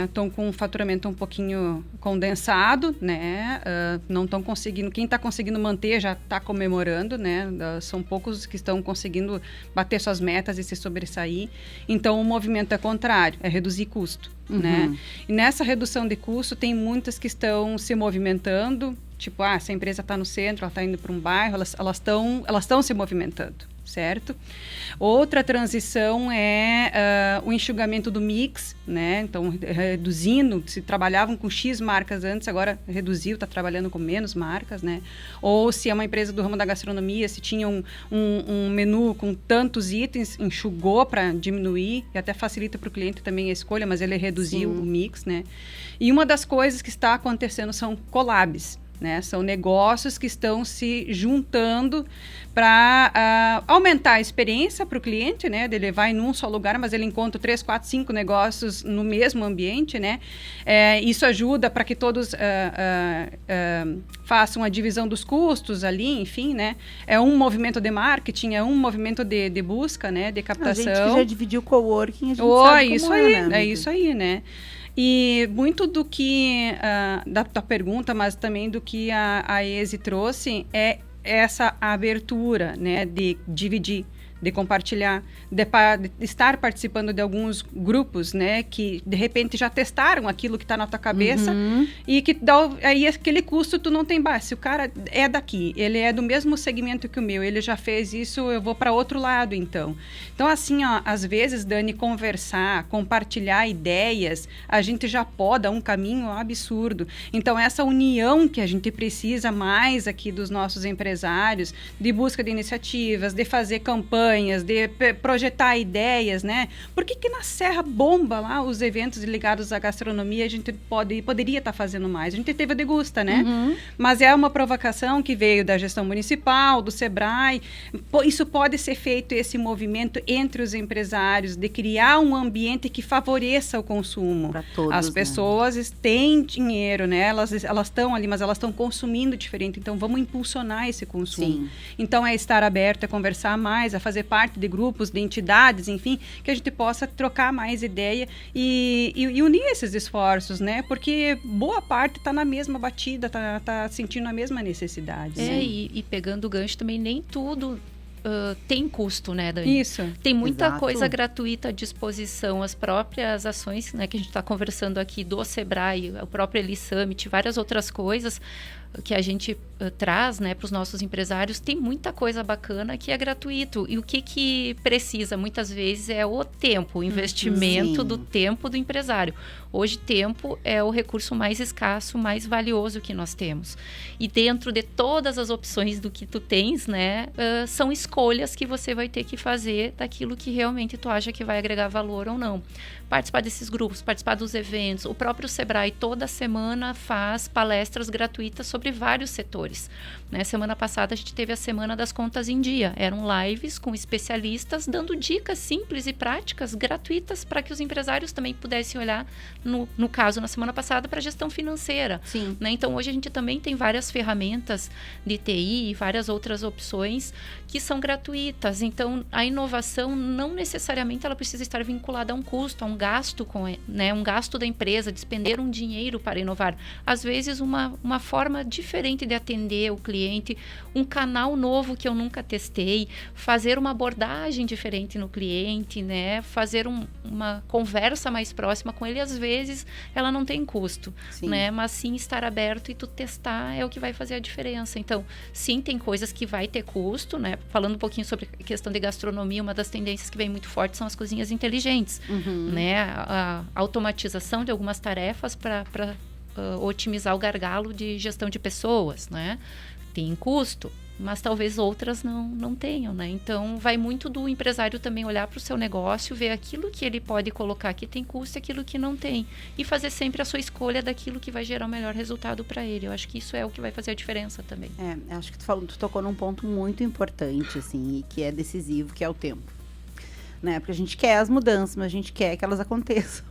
estão com um faturamento um pouquinho condensado, né? Não estão conseguindo... Quem está conseguindo manter já está comemorando, né? São poucos que estão conseguindo bater suas metas e se sobressair. Então, o movimento é contrário, é reduzir custo, né? E nessa redução de custo, tem muitas que estão se movimentando. Tipo, se a empresa está no centro, ela está indo para um bairro, elas estão se movimentando. certo? Outra transição é o enxugamento do mix, né? Então, reduzindo, se trabalhavam com X marcas antes, agora reduziu, está trabalhando com menos marcas, né? Ou se é uma empresa do ramo da gastronomia, se tinha um menu com tantos itens, enxugou para diminuir, e até facilita para o cliente também a escolha, mas ele reduziu o mix, né? E uma das coisas que está acontecendo são collabs, né? São negócios que estão se juntando para aumentar a experiência para o cliente, né? Ele vai num só lugar, mas ele encontra 3, 4, 5 negócios no mesmo ambiente, né? Isso ajuda para que todos façam a divisão dos custos ali, enfim, né? É um movimento de marketing, é um movimento de busca, né? De captação. A gente que já dividiu coworking, a gente sabe isso como aí, né, é isso aí, né? E muito do que, da pergunta, mas também do que a ESE trouxe é essa abertura, né, de dividir, de compartilhar, de estar participando de alguns grupos, né, que de repente já testaram aquilo que está na tua cabeça e que dá aí aquele custo tu não tem base. Se o cara é daqui, ele é do mesmo segmento que o meu, ele já fez isso, eu vou para outro lado então. Então assim, ó, às vezes, Dani, conversar, compartilhar ideias, a gente já poda um caminho absurdo. Então essa união que a gente precisa mais aqui dos nossos empresários, de busca de iniciativas, de fazer campanhas, de projetar ideias, né? Por que na Serra bomba lá os eventos ligados à gastronomia, a gente poderia estar fazendo mais? A gente teve a Degusta, né? Mas é uma provocação que veio da gestão municipal, do Sebrae. Isso pode ser feito, esse movimento entre os empresários, de criar um ambiente que favoreça o consumo. Pra todos, as pessoas têm dinheiro, né? Elas estão ali, mas elas estão consumindo diferente. Então, vamos impulsionar esse consumo. Sim. Então, é estar aberto, é conversar mais, a fazer parte de grupos, de entidades, enfim, que a gente possa trocar mais ideia e unir esses esforços, né? Porque boa parte está na mesma batida, tá sentindo a mesma necessidade. E pegando o gancho também, nem tudo tem custo, né, Dani? Isso. Tem muita coisa gratuita à disposição, as próprias ações, né, que a gente está conversando aqui do Sebrae, o próprio Eli Summit, várias outras coisas que a gente traz, né, para os nossos empresários, tem muita coisa bacana que é gratuito. E o que precisa, muitas vezes, é o tempo, o investimento do tempo do empresário. Hoje, tempo é o recurso mais escasso, mais valioso que nós temos. E dentro de todas as opções do que tu tens, né, são escolhas que você vai ter que fazer daquilo que realmente tu acha que vai agregar valor ou não. Participar desses grupos, participar dos eventos. O próprio Sebrae toda semana faz palestras gratuitas sobre vários setores. Né? Semana passada a gente teve a Semana das Contas em Dia. Eram lives com especialistas dando dicas simples e práticas gratuitas para que os empresários também pudessem olhar, no caso, na semana passada, para a gestão financeira. Sim. Né? Então, hoje a gente também tem várias ferramentas de TI e várias outras opções que são gratuitas. Então, a inovação não necessariamente ela precisa estar vinculada a um custo, a um gasto, né? Um gasto da empresa, despender um dinheiro para inovar. Às vezes, uma forma diferente de atender o cliente, um canal novo que eu nunca testei, fazer uma abordagem diferente no cliente, né? Fazer uma conversa mais próxima com ele, às vezes, ela não tem custo, né? Mas sim estar aberto e tu testar é o que vai fazer a diferença. Então, sim, tem coisas que vai ter custo, né? Falando um pouquinho sobre a questão de gastronomia, uma das tendências que vem muito forte são as cozinhas inteligentes, né? A automatização de algumas tarefas para otimizar o gargalo de gestão de pessoas, né? Tem custo, mas talvez outras não tenham, né? Então, vai muito do empresário também olhar para o seu negócio, ver aquilo que ele pode colocar que tem custo e aquilo que não tem. E fazer sempre a sua escolha daquilo que vai gerar o melhor resultado para ele. Eu acho que isso é o que vai fazer a diferença também. Acho que tu tocou num ponto muito importante, assim, e que é decisivo, que é o tempo. Né? Porque a gente quer as mudanças, mas a gente quer que elas aconteçam.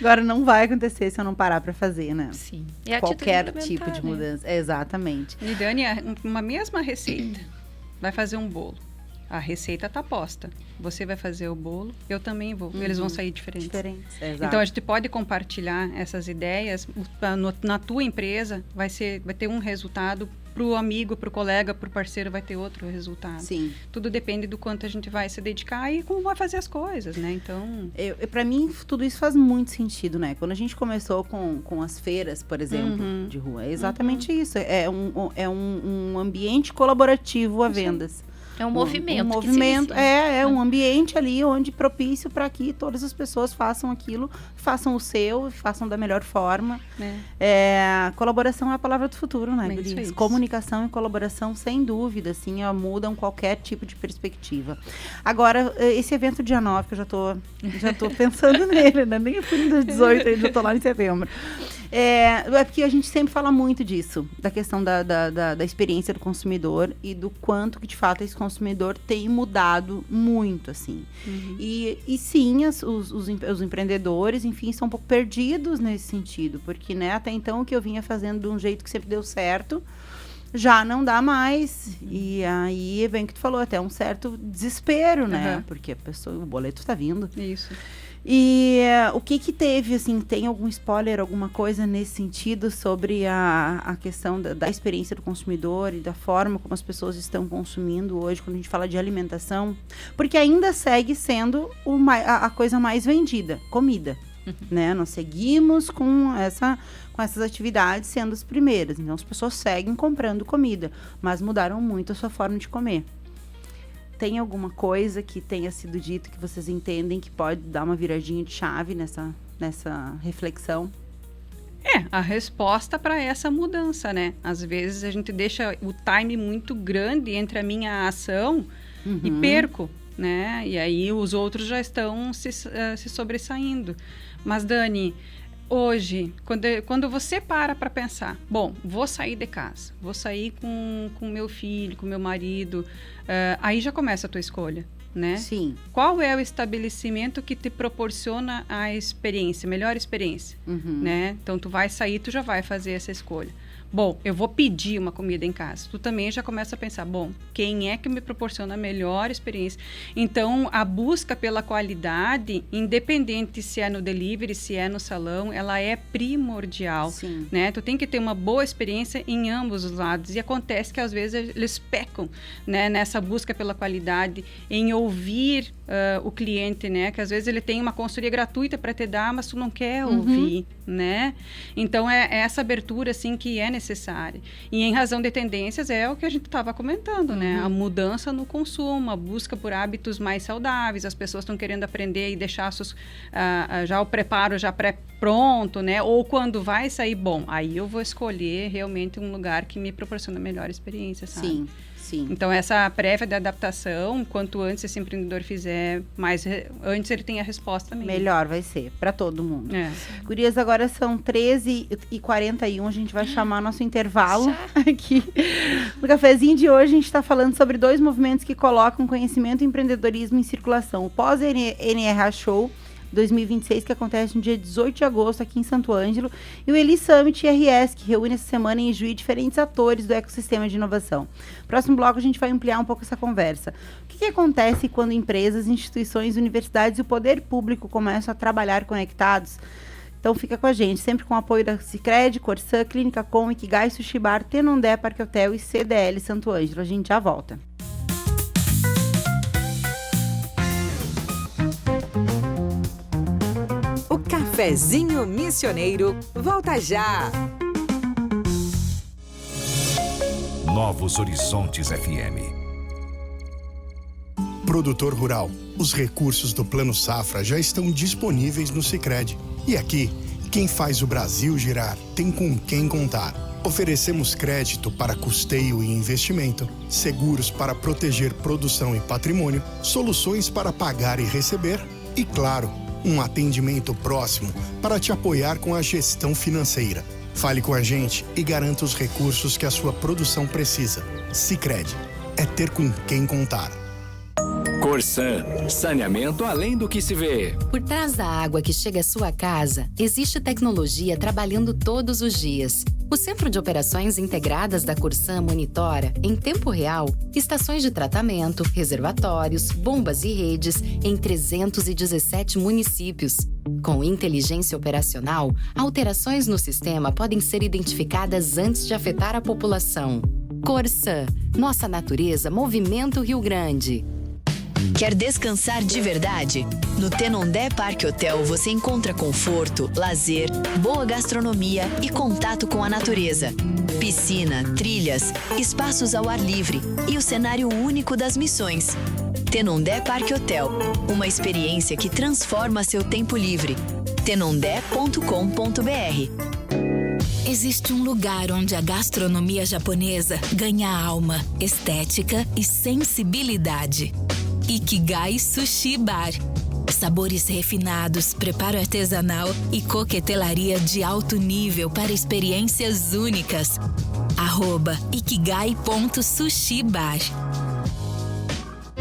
Agora não vai acontecer se eu não parar para fazer, né? Sim. Qualquer tipo de mudança. Exatamente. E Dani, uma mesma receita, vai fazer um bolo. A receita tá posta. Você vai fazer o bolo, eu também vou. Eles vão sair diferentes. Exato. Então, a gente pode compartilhar essas ideias. Na tua empresa, vai ter um resultado. Pro amigo, pro colega, pro parceiro, vai ter outro resultado. Sim. Tudo depende do quanto a gente vai se dedicar e como vai fazer as coisas, né? Então... Para mim, tudo isso faz muito sentido, né? Quando a gente começou com as feiras, por exemplo, de rua, é exatamente isso. É um ambiente colaborativo a vendas. É um movimento. Um movimento, um ambiente ali onde propício para que todas as pessoas façam aquilo, façam o seu, façam da melhor forma. Colaboração é a palavra do futuro, né, Gurias? Comunicação e colaboração, sem dúvida, assim, mudam qualquer tipo de perspectiva. Agora, esse evento dia 9, que eu já tô pensando nele, né? Nem fui no dia 18, ainda tô lá em setembro. É porque a gente sempre fala muito disso, da questão da experiência do consumidor e do quanto que, de fato, esse consumidor tem mudado muito, assim. E sim, os empreendedores, enfim, são um pouco perdidos nesse sentido, porque, né, até então o que eu vinha fazendo de um jeito que sempre deu certo, já não dá mais. E aí, bem que tu falou, até um certo desespero, né? Porque o boleto tá vindo. Isso. E o que teve, assim, tem algum spoiler, alguma coisa nesse sentido sobre a questão da experiência do consumidor e da forma como as pessoas estão consumindo hoje, quando a gente fala de alimentação? Porque ainda segue sendo a coisa mais vendida, comida, né? Nós seguimos com essas atividades sendo as primeiras, então as pessoas seguem comprando comida, mas mudaram muito a sua forma de comer. Tem alguma coisa que tenha sido dito que vocês entendem que pode dar uma viradinha de chave nessa reflexão? A resposta para essa mudança, né? Às vezes a gente deixa o time muito grande entre a minha ação e perco, né? E aí os outros já estão se sobressaindo. Mas, Dani, hoje, quando você para pensar, bom, vou sair de casa, vou sair com meu filho, com meu marido, aí já começa a tua escolha, né? Sim. Qual é o estabelecimento que te proporciona a experiência, melhor experiência, né? Então, tu vai sair, tu já vai fazer essa escolha. Bom, eu vou pedir uma comida em casa. Tu também já começa a pensar, bom, quem é que me proporciona a melhor experiência? Então, a busca pela qualidade, independente se é no delivery, se é no salão, ela é primordial, né? Tu tem que ter uma boa experiência em ambos os lados. E acontece que, às vezes, eles pecam, né, nessa busca pela qualidade, em ouvir o cliente, né? Que, às vezes, ele tem uma consultoria gratuita para te dar, mas tu não quer ouvir, né? Então, é essa abertura, assim, que é necessária. E em razão de tendências é o que a gente estava comentando, né? A mudança no consumo, a busca por hábitos mais saudáveis, as pessoas estão querendo aprender e deixar já o preparo já pré-pronto, né? Ou quando vai sair, bom, aí eu vou escolher realmente um lugar que me proporciona a melhor experiência, sabe? Sim. Então, essa prévia da adaptação, quanto antes esse empreendedor fizer, antes ele tem a resposta também. Melhor vai ser, para todo mundo. Gurias, agora são 13h41, a gente vai chamar nosso intervalo aqui. No cafezinho de hoje, a gente está falando sobre 2 movimentos que colocam conhecimento e empreendedorismo em circulação. O pós-NRA Show 2026, que acontece no dia 18 de agosto aqui em Santo Ângelo, e o Eli Summit RS, que reúne essa semana em Juí diferentes atores do ecossistema de inovação. Próximo bloco a gente vai ampliar um pouco essa conversa. O que acontece quando empresas, instituições, universidades e o poder público começam a trabalhar conectados? Então fica com a gente, sempre com o apoio da Sicredi, Corsã, Clínica Com, Ikigai Sushi Bar, Tenondé Parque Hotel e CDL Santo Ângelo. A gente já volta. Cafezinho Missioneiro, volta já! Novos Horizontes FM. Produtor rural, os recursos do Plano Safra já estão disponíveis no Sicredi. E aqui, quem faz o Brasil girar tem com quem contar. Oferecemos crédito para custeio e investimento, seguros para proteger produção e patrimônio, soluções para pagar e receber e, claro, um atendimento próximo para te apoiar com a gestão financeira. Fale com a gente e garanta os recursos que a sua produção precisa. Sicredi, é ter com quem contar. Corsã, saneamento além do que se vê. Por trás da água que chega à sua casa, existe tecnologia trabalhando todos os dias. O Centro de Operações Integradas da Corsã monitora, em tempo real, estações de tratamento, reservatórios, bombas e redes em 317 municípios. Com inteligência operacional, alterações no sistema podem ser identificadas antes de afetar a população. Corsã, nossa natureza movimenta o Rio Grande. Quer descansar de verdade? No Tenondé Parque Hotel você encontra conforto, lazer, boa gastronomia e contato com a natureza. Piscina, trilhas, espaços ao ar livre e o cenário único das missões. Tenondé Parque Hotel, uma experiência que transforma seu tempo livre. tenondé.com.br. Existe um lugar onde a gastronomia japonesa ganha alma, estética e sensibilidade. Ikigai Sushi Bar. Sabores refinados, preparo artesanal e coquetelaria de alto nível para experiências únicas. @ikigai.sushibar.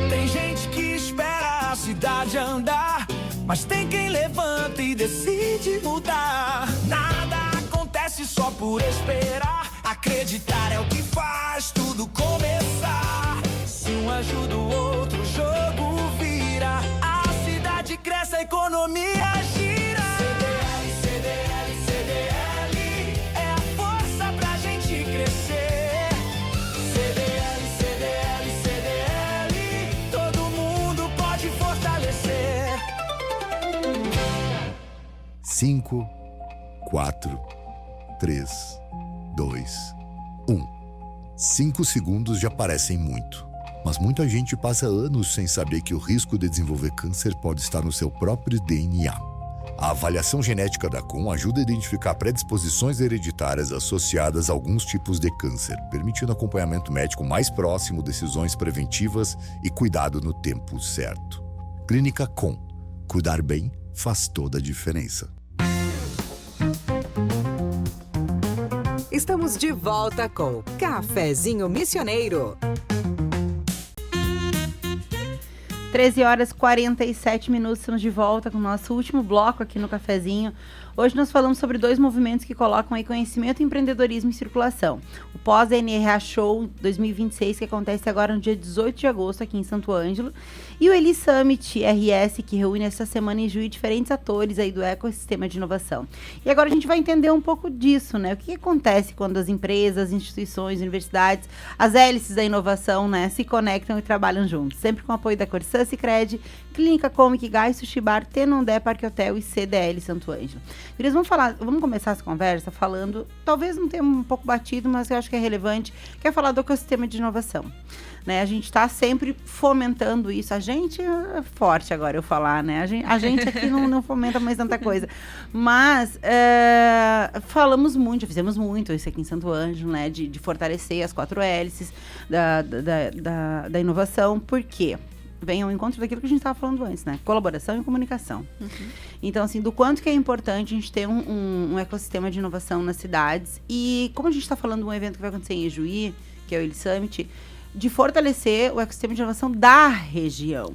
Tem gente que espera a cidade andar, mas tem quem levanta e decide mudar. Nada acontece só por esperar. Acreditar é o que faz tudo começar. Se um ajuda o outro, o jogo vira. A cidade cresce, a economia gira. CDL, CDL, CDL é a força pra gente crescer. CDL, CDL, CDL, todo mundo pode fortalecer. 5, 4, 3, 2, 1. 5 segundos já parecem muito. Mas muita gente passa anos sem saber que o risco de desenvolver câncer pode estar no seu próprio DNA. A avaliação genética da COM ajuda a identificar predisposições hereditárias associadas a alguns tipos de câncer, permitindo acompanhamento médico mais próximo, decisões preventivas e cuidado no tempo certo. Clínica COM. Cuidar bem faz toda a diferença. Estamos de volta com Cafezinho Missioneiro. 13h47, estamos de volta com o nosso último bloco aqui no Cafezinho. Hoje nós falamos sobre 2 movimentos que colocam aí conhecimento e empreendedorismo em circulação. O Pós-NRA Show 2026, que acontece agora no dia 18 de agosto aqui em Santo Ângelo, e o Eli Summit RS, que reúne essa semana em Juí diferentes atores aí do ecossistema de inovação. E agora a gente vai entender um pouco disso, né? O que acontece quando as empresas, instituições, universidades, as hélices da inovação, né, se conectam e trabalham juntos. Sempre com o apoio da Corsã, Sicredi, Clínica Comic, Ikigai Sushi Bar, Tenondé Parque Hotel e CDL Santo Ângelo. Eles vamos começar essa conversa falando, talvez um tema um pouco batido, mas eu acho que é relevante, que é falar do ecossistema de inovação. Né? A gente está sempre fomentando isso. A gente é forte agora eu falar, né? A gente aqui não fomenta mais tanta coisa. Mas falamos muito, já fizemos muito isso aqui em Santo Ângelo, né? De fortalecer as 4 hélices da inovação. Por quê? Vem ao encontro daquilo que a gente estava falando antes, né? Colaboração e comunicação. Uhum. Então, assim, do quanto que é importante a gente ter um ecossistema de inovação nas cidades. E como a gente está falando de um evento que vai acontecer em Juí, que é o Eli Summit, de fortalecer o ecossistema de inovação da região,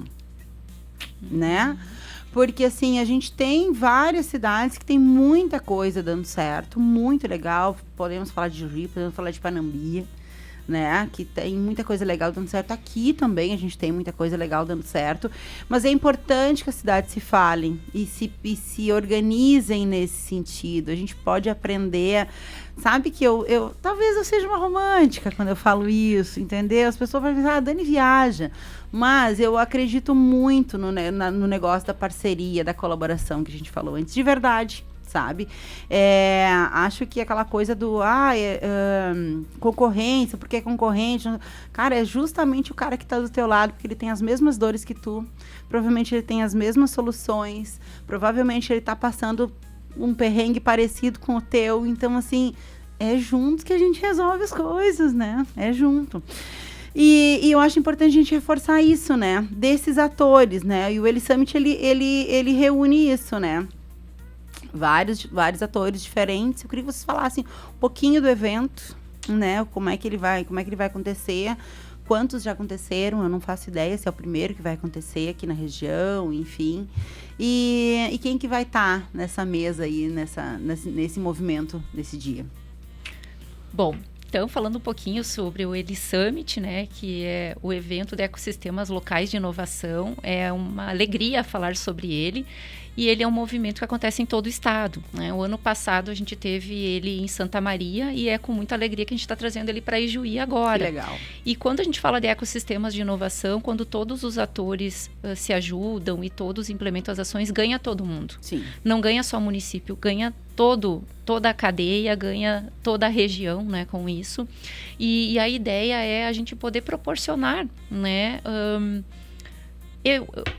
né? Porque, assim, a gente tem várias cidades que tem muita coisa dando certo, muito legal. Podemos falar de Juí, podemos falar de Panambi, né, que tem muita coisa legal dando certo. Aqui também a gente tem muita coisa legal dando certo, mas é importante que as cidades se falem e se organizem nesse sentido. A gente pode aprender, sabe, que eu talvez eu seja uma romântica quando eu falo isso, entendeu? As pessoas vão pensar, Dani viaja, mas eu acredito muito no negócio da parceria, da colaboração que a gente falou antes, de verdade. Sabe? Acho que aquela coisa do concorrência, porque é concorrente. Cara, é justamente o cara que está do teu lado, porque ele tem as mesmas dores que tu, provavelmente ele tem as mesmas soluções, provavelmente ele está passando um perrengue parecido com o teu. Então, assim, é junto que a gente resolve as coisas, né? É junto. E eu acho importante a gente reforçar isso, né? Desses atores, né? E o Eli Summit, ele reúne isso, né? Vários atores diferentes. Eu queria que vocês falassem um pouquinho do evento, né? Como é que ele vai acontecer, quantos já aconteceram, eu não faço ideia se é o primeiro que vai acontecer aqui na região, enfim. E quem que vai estar nessa mesa aí, nesse movimento desse dia? Bom, Então, falando um pouquinho sobre o ELI Summit, né, que é o evento de ecossistemas locais de inovação, é uma alegria falar sobre ele. E ele é um movimento que acontece em todo o estado, né? O ano passado a gente teve ele em Santa Maria e é com muita alegria que a gente está trazendo ele para Ijuí agora. Que legal. E quando a gente fala de ecossistemas de inovação, quando todos os atores se ajudam e todos implementam as ações, ganha todo mundo. Sim. Não ganha só o município, ganha toda a cadeia, ganha toda a região, né, com isso. E a ideia é a gente poder proporcionar, né,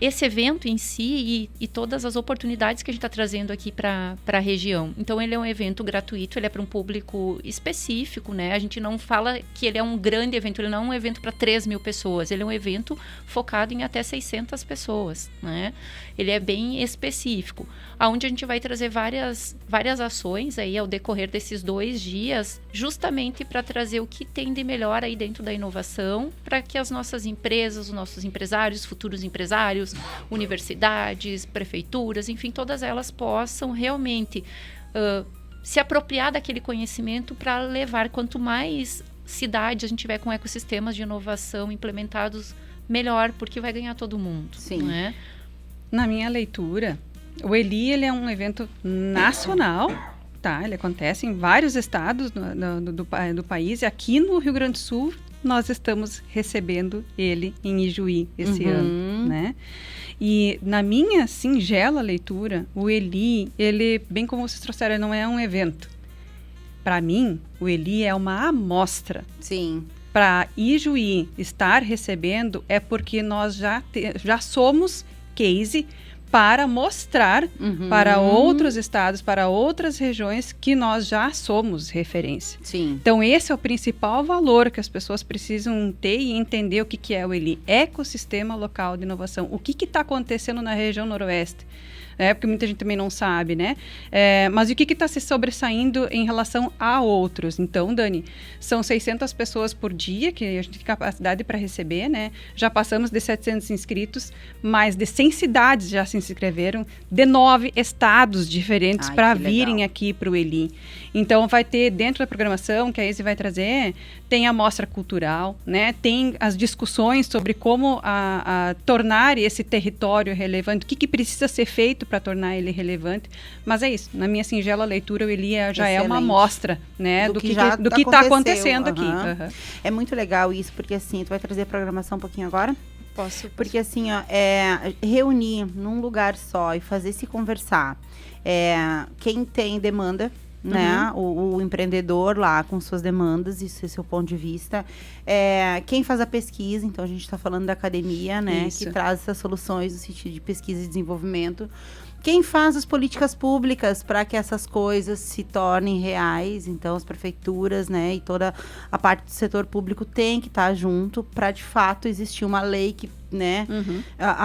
esse evento em si e todas as oportunidades que a gente está trazendo aqui para a região. Então, ele é um evento gratuito, ele é para um público específico, né? A gente não fala que ele é um grande evento, ele não é um evento para 3.000 pessoas, ele é um evento focado em até 600 pessoas, né? Ele é bem específico, onde a gente vai trazer várias ações aí ao decorrer desses 2 dias, justamente para trazer o que tem de melhor aí dentro da inovação, para que as nossas empresas, os nossos empresários, futuros empresários, universidades, prefeituras, enfim, todas elas possam realmente se apropriar daquele conhecimento para levar quanto mais cidades a gente tiver com ecossistemas de inovação implementados, melhor, porque vai ganhar todo mundo. Sim. Né? Na minha leitura, o ELI ele é um evento nacional, tá? Ele acontece em vários estados do país e aqui no Rio Grande do Sul nós estamos recebendo ele em Ijuí esse ano, né? E na minha singela leitura, o ELI, ele, bem como vocês trouxeram, não é um evento. Para mim, o ELI é uma amostra. Sim. Para Ijuí estar recebendo é porque nós já somos case para mostrar para outros estados, para outras regiões que nós já somos referência. Sim. Então, esse é o principal valor que as pessoas precisam ter e entender o que é o ELI, ecossistema local de inovação. O que está acontecendo na região noroeste? Porque muita gente também não sabe, né? Mas o que está se sobressaindo em relação a outros? Então, Dani, são 600 pessoas por dia que a gente tem capacidade para receber, né? Já passamos de 700 inscritos, mais de 100 cidades já se inscreveram, de 9 estados diferentes para virem aqui para o ELI. Então, vai ter dentro da programação que a Izzy vai trazer, tem a mostra cultural, né? Tem as discussões sobre como tornar esse território relevante, o que precisa ser feito para tornar ele relevante. Mas é isso, na minha singela leitura, o ELI já é uma amostra, né, do que está acontecendo aqui. É muito legal isso, porque assim, tu vai trazer a programação um pouquinho agora? Posso. Porque assim, ó, reunir num lugar só e fazer se conversar. Quem tem demanda, né? O empreendedor lá com suas demandas, isso é seu ponto de vista. Quem faz a pesquisa, então a gente está falando da academia, né? Isso. Que traz essas soluções no sentido de pesquisa e desenvolvimento. Quem faz as políticas públicas para que essas coisas se tornem reais, então as prefeituras, né, e toda a parte do setor público tem que estar junto para de fato existir uma lei que, né,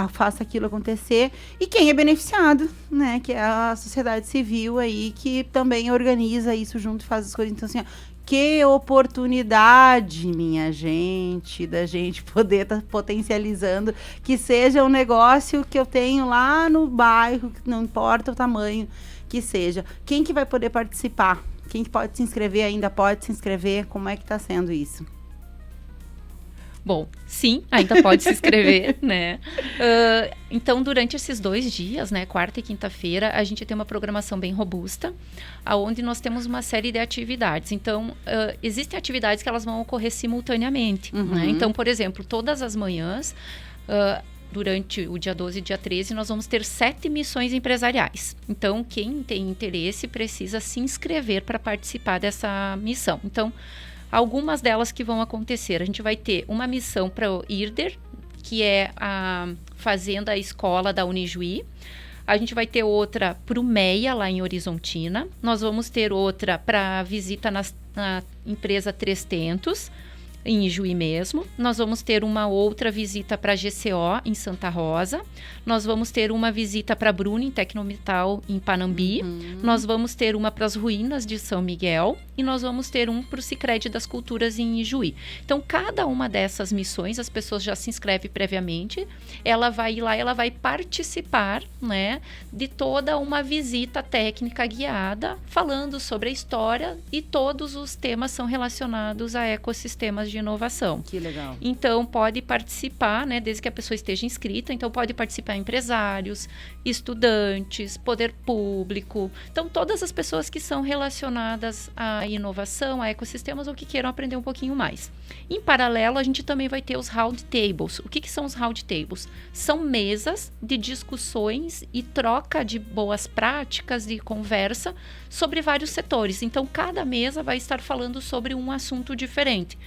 faça aquilo acontecer. E quem é beneficiado, né, que é a sociedade civil aí, que também organiza isso junto e faz as coisas. Então, assim, que oportunidade, minha gente, da gente poder estar potencializando, que seja um negócio que eu tenho lá no bairro, que não importa o tamanho que seja. Quem que vai poder participar? Quem que pode se inscrever ainda pode se inscrever? Como é que está sendo isso? Bom, sim, ainda pode se inscrever, né? Então, durante esses 2 dias, né, quarta e quinta-feira, a gente tem uma programação bem robusta, onde nós temos uma série de atividades. Então, existem atividades que elas vão ocorrer simultaneamente, né? Então, por exemplo, todas as manhãs, durante o dia 12 e dia 13, nós vamos ter 7 missões empresariais. Então, quem tem interesse precisa se inscrever para participar dessa missão. Então, algumas delas que vão acontecer. A gente vai ter uma missão para o IRDER, que é a fazenda escola da Unijuí. A gente vai ter outra para o MEIA, lá em Horizontina. Nós vamos ter outra para visita na empresa Três Tentos. em Ijuí mesmo. Nós vamos ter uma outra visita para a GCO, em Santa Rosa. Nós vamos ter uma visita para a Bruna, em Tecnometal, em Panambi. Nós vamos ter uma para as ruínas de São Miguel. E nós vamos ter um para o Sicredi das Culturas em Ijuí. Então, cada uma dessas missões, as pessoas já se inscrevem previamente. Ela vai ir lá, ela vai participar, né, de toda uma visita técnica guiada, falando sobre a história, e todos os temas são relacionados a ecossistemas de inovação. Que legal. Então, pode participar, né, desde que a pessoa esteja inscrita. Então, pode participar empresários, estudantes, poder público. Então, todas as pessoas que são relacionadas à inovação, a ecossistemas, ou que queiram aprender um pouquinho mais. Em paralelo, a gente também vai ter os round tables. O que são os round tables? São mesas de discussões e troca de boas práticas, de conversa sobre vários setores. Então, cada mesa vai estar falando sobre um assunto diferente.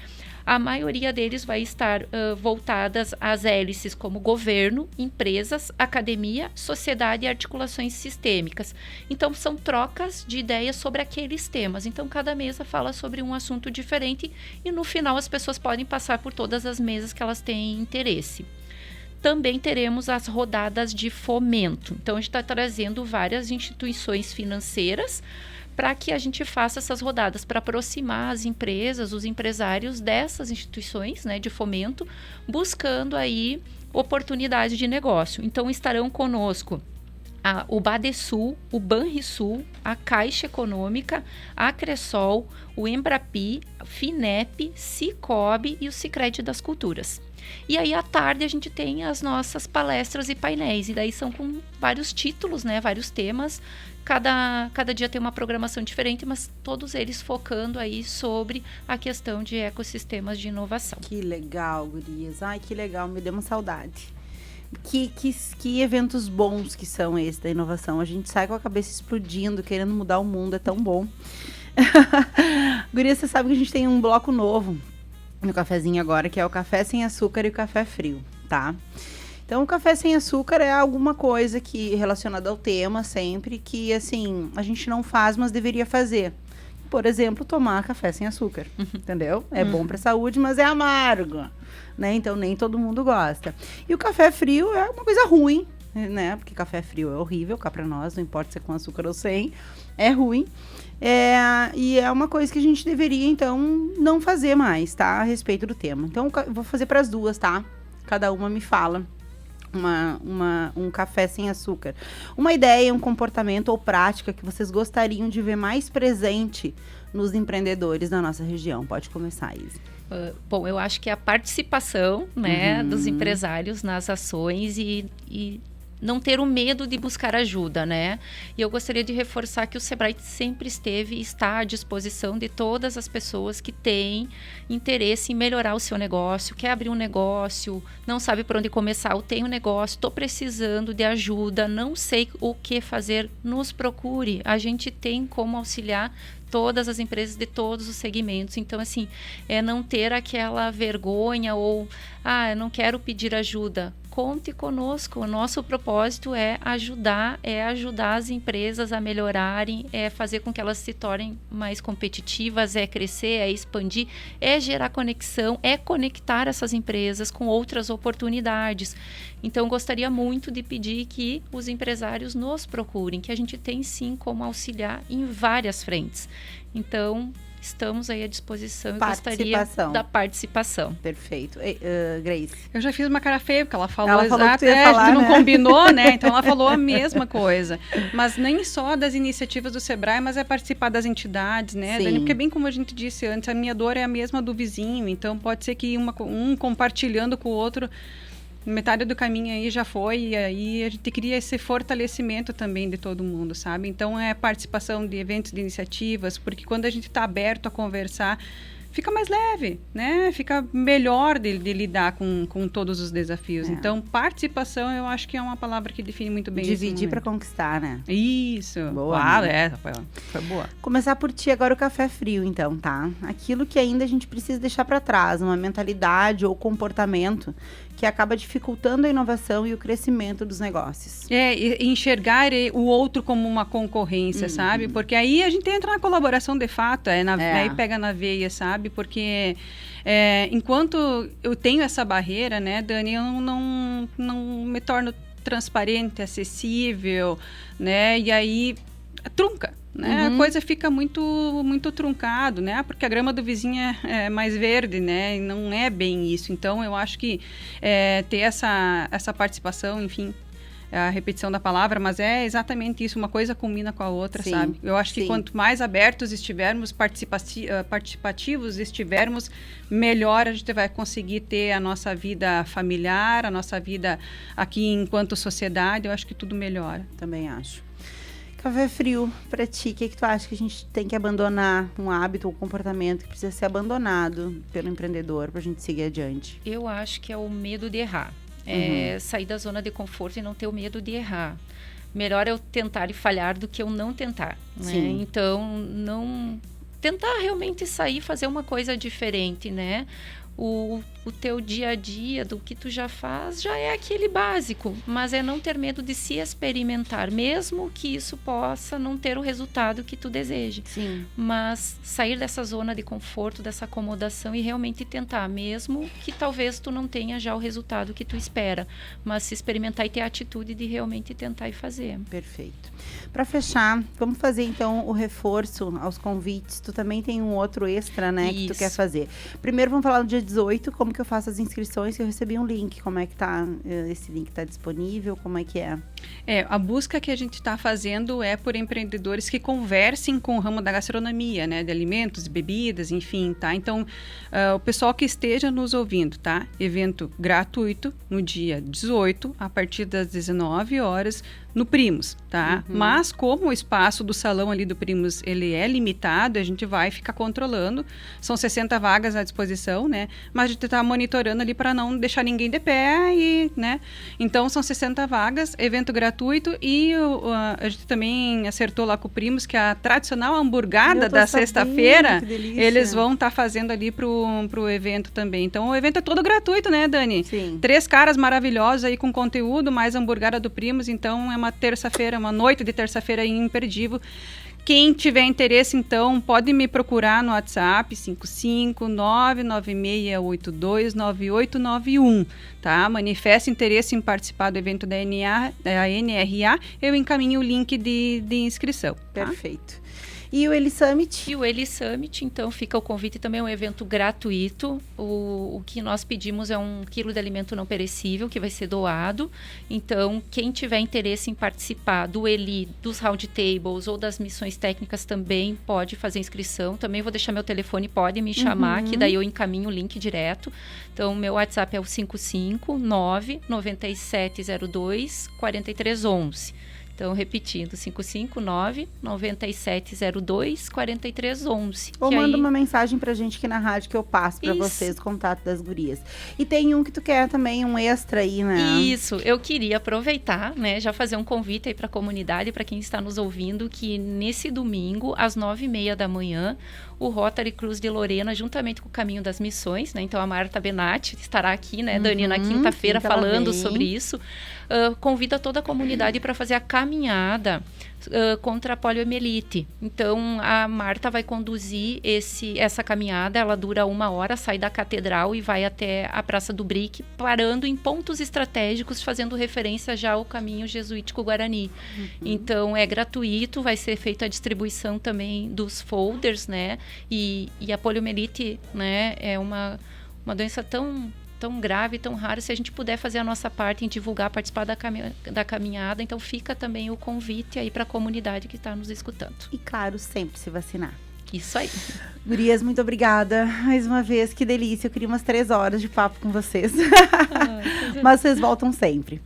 A maioria deles vai estar voltadas às hélices como governo, empresas, academia, sociedade e articulações sistêmicas. Então, são trocas de ideias sobre aqueles temas. Então, cada mesa fala sobre um assunto diferente e, no final, as pessoas podem passar por todas as mesas que elas têm interesse. Também teremos as rodadas de fomento. Então, a gente está trazendo várias instituições financeiras para que a gente faça essas rodadas, para aproximar as empresas, os empresários dessas instituições, né, de fomento, buscando aí oportunidades de negócio. Então, estarão conosco o Badesul, o Banrisul, a Caixa Econômica, a Cressol, o Embrapi, Finep, Cicobi e o Sicredi das Culturas. E aí, à tarde, a gente tem as nossas palestras e painéis. E daí são com vários títulos, né? Vários temas. Cada dia tem uma programação diferente, mas todos eles focando aí sobre a questão de ecossistemas de inovação. Que legal, gurias. Ai, que legal. Me deu uma saudade. Que eventos bons que são esses da inovação. A gente sai com a cabeça explodindo, querendo mudar o mundo. É tão bom. Gurias, você sabe que a gente tem um bloco novo no cafezinho agora, que é o café sem açúcar e o café frio, tá? Então, o café sem açúcar é alguma coisa que relacionada ao tema sempre, que, assim, a gente não faz, mas deveria fazer. Por exemplo, tomar café sem açúcar, entendeu? É bom pra saúde, mas é amargo, né? Então, nem todo mundo gosta. E o café frio é uma coisa ruim, né? Porque café frio é horrível, cá pra nós, não importa se é com açúcar ou sem, é ruim. E é uma coisa que a gente deveria, então, não fazer mais, tá? A respeito do tema. Então, eu vou fazer para as duas, tá? Cada uma me fala um café sem açúcar. Uma ideia, um comportamento ou prática que vocês gostariam de ver mais presente nos empreendedores da nossa região. Pode começar, Isa. Bom, eu acho que a participação, né, dos empresários nas ações e não ter o medo de buscar ajuda, né? E eu gostaria de reforçar que o Sebrae sempre esteve e está à disposição de todas as pessoas que têm interesse em melhorar o seu negócio, quer abrir um negócio, não sabe por onde começar, ou tem um negócio, estou precisando de ajuda, não sei o que fazer, nos procure. A gente tem como auxiliar todas as empresas de todos os segmentos. Então, assim, não ter aquela vergonha ou, eu não quero pedir ajuda. Conte conosco. O nosso propósito é ajudar as empresas a melhorarem, é fazer com que elas se tornem mais competitivas, é crescer, é expandir, é gerar conexão, é conectar essas empresas com outras oportunidades. Então, gostaria muito de pedir que os empresários nos procurem, que a gente tem sim como auxiliar em várias frentes. Então, estamos aí à disposição e gostaria da participação. Perfeito. Grace? Eu já fiz uma cara feia, porque ela falou que tu ia falar, a gente não né? combinou, né? Então, ela falou a mesma coisa. Mas nem só das iniciativas do Sebrae, mas é participar das entidades, né, Dani? Porque bem como a gente disse antes, a minha dor é a mesma do vizinho. Então, pode ser que um compartilhando com o outro, metade do caminho aí já foi, e aí a gente queria esse fortalecimento também de todo mundo, sabe? Então, é participação de eventos, de iniciativas, porque quando a gente está aberto a conversar, fica mais leve, né? Fica melhor de lidar com todos os desafios. Então, participação, eu acho que é uma palavra que define muito bem esse Dividir para conquistar, né? Isso. Boa. Foi boa. Começar por ti agora o café frio, então, tá? Aquilo que ainda a gente precisa deixar para trás, uma mentalidade ou comportamento que acaba dificultando a inovação e o crescimento dos negócios. E enxergar o outro como uma concorrência, sabe? Porque aí a gente entra na colaboração de fato, aí pega na veia, sabe? Porque enquanto eu tenho essa barreira, né, Dani, eu não me torno transparente, acessível, né? E aí trunca, né? A coisa fica muito truncado, né? Porque a grama do vizinho é mais verde, né? E não é bem isso. Então, eu acho que ter essa participação, enfim, a repetição da palavra, mas é exatamente isso, uma coisa combina com a outra, sabe? Eu acho que quanto mais abertos estivermos, participativos estivermos, melhor a gente vai conseguir ter a nossa vida familiar, a nossa vida aqui enquanto sociedade, eu acho que tudo melhora. Também acho. Café frio, pra ti, o que tu acha que a gente tem que abandonar, um hábito, um comportamento que precisa ser abandonado pelo empreendedor pra gente seguir adiante? Eu acho que é o medo de errar. Sair da zona de conforto e não ter o medo de errar. Melhor eu tentar e falhar do que eu não tentar, né? Então, não tentar realmente sair e fazer uma coisa diferente, né? O teu dia a dia, do que tu já faz, já é aquele básico, mas é não ter medo de se experimentar, mesmo que isso possa não ter o resultado que tu deseja. Mas sair dessa zona de conforto, dessa acomodação e realmente tentar, mesmo que talvez tu não tenha já o resultado que tu espera, mas se experimentar e ter a atitude de realmente tentar e fazer. Perfeito. Para fechar, vamos fazer então o reforço aos convites. Tu também tem um outro extra, né, que tu quer fazer. Primeiro vamos falar do dia 18, como que eu faço as inscrições, que eu recebi um link, como é que tá, esse link tá disponível, como é que é? A busca que a gente está fazendo é por empreendedores que conversem com o ramo da gastronomia, né, de alimentos, bebidas, enfim, tá? Então, o pessoal que esteja nos ouvindo, tá? Evento gratuito no dia 18, a partir das 19 horas, no Primos, tá? Mas como o espaço do salão ali do Primos, ele é limitado, a gente vai ficar controlando, são 60 vagas à disposição, né? Mas a gente tá monitorando ali para não deixar ninguém de pé e, né? Então, são 60 vagas, evento gratuito e a gente também acertou lá com o Primos que a tradicional hamburgada da sexta-feira, eles vão estar fazendo ali pro evento também. Então, o evento é todo gratuito, né, Dani? 3 caras maravilhosos aí com conteúdo, mais a hamburgada do Primos, então é uma terça-feira, uma noite de terça-feira imperdível. Quem tiver interesse, então, pode me procurar no WhatsApp 55996829891, tá? Manifeste interesse em participar do evento da NRA, eu encaminho o link de inscrição. Tá? Perfeito. E o Eli Summit? E o Eli Summit, então, fica o convite, também é um evento gratuito. O que nós pedimos é 1 quilo de alimento não perecível, que vai ser doado. Então, quem tiver interesse em participar do Eli, dos roundtables ou das missões técnicas também pode fazer inscrição. Também vou deixar meu telefone, pode me chamar, que daí eu encaminho o link direto. Então, meu WhatsApp é o 559-9702-4311. Então, repetindo, 559-9702-4311. Ou manda uma mensagem pra gente aqui na rádio que eu passo pra vocês o contato das gurias. E tem um que tu quer também, um extra aí, né? Isso, eu queria aproveitar, né, já fazer um convite aí pra comunidade, pra quem está nos ouvindo, que nesse domingo, às 9h30 da manhã, o Rotary Cruz de Lorena, juntamente com o Caminho das Missões, né? Então, a Marta Benatti estará aqui, né, Dani, na quinta-feira falando sobre isso. Convida toda a comunidade para fazer a caminhada contra a poliomielite. Então, a Marta vai conduzir essa caminhada, ela dura 1 hora, sai da Catedral e vai até a Praça do Brick, parando em pontos estratégicos, fazendo referência já ao caminho jesuítico Guarani. Então, é gratuito, vai ser feita a distribuição também dos folders, né? E a poliomielite, né, é uma doença tão grave, tão rara, se a gente puder fazer a nossa parte em divulgar, participar da caminhada, então fica também o convite aí para a comunidade que está nos escutando. E claro, sempre se vacinar. Isso aí. Gurias, muito obrigada. Mais uma vez, que delícia. Eu queria umas 3 horas de papo com vocês. Mas vocês voltam sempre.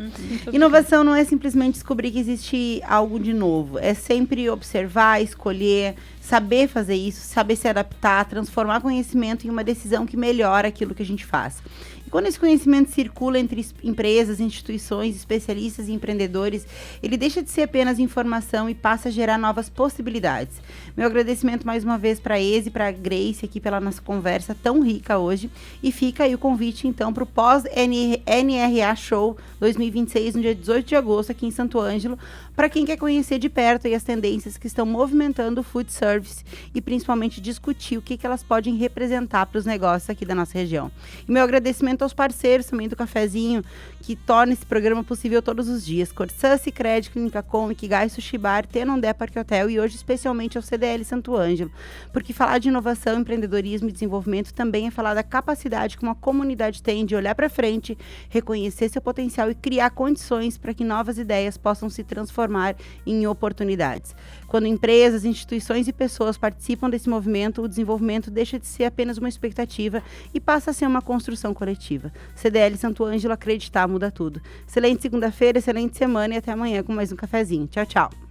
Inovação não é simplesmente descobrir que existe algo de novo. É sempre observar, escolher, saber fazer isso, saber se adaptar, transformar conhecimento em uma decisão que melhora aquilo que a gente faz. E quando esse conhecimento circula entre empresas, instituições, especialistas e empreendedores, ele deixa de ser apenas informação e passa a gerar novas possibilidades. Meu agradecimento mais uma vez para a Eze e para a Grace aqui pela nossa conversa tão rica hoje. E fica aí o convite então para o pós-NRA Show 2026, no dia 18 de agosto, aqui em Santo Ângelo, para quem quer conhecer de perto aí as tendências que estão movimentando o food service e principalmente discutir o que elas podem representar para os negócios aqui da nossa região. E meu agradecimento aos parceiros também do Cafezinho, que torna esse programa possível todos os dias. Corsã, Sicredi, Clínica Com, Ikigai Sushi Bar, Tenondé Parque Hotel e hoje especialmente ao CDL Santo Ângelo, porque falar de inovação, empreendedorismo e desenvolvimento também é falar da capacidade que uma comunidade tem de olhar para frente, reconhecer seu potencial e criar condições para que novas ideias possam se transformar em oportunidades. Quando empresas, instituições e pessoas participam desse movimento, o desenvolvimento deixa de ser apenas uma expectativa e passa a ser uma construção coletiva. CDL Santo Ângelo, acreditar muda tudo. Excelente segunda-feira, excelente semana e até amanhã com mais um cafezinho. Tchau, tchau.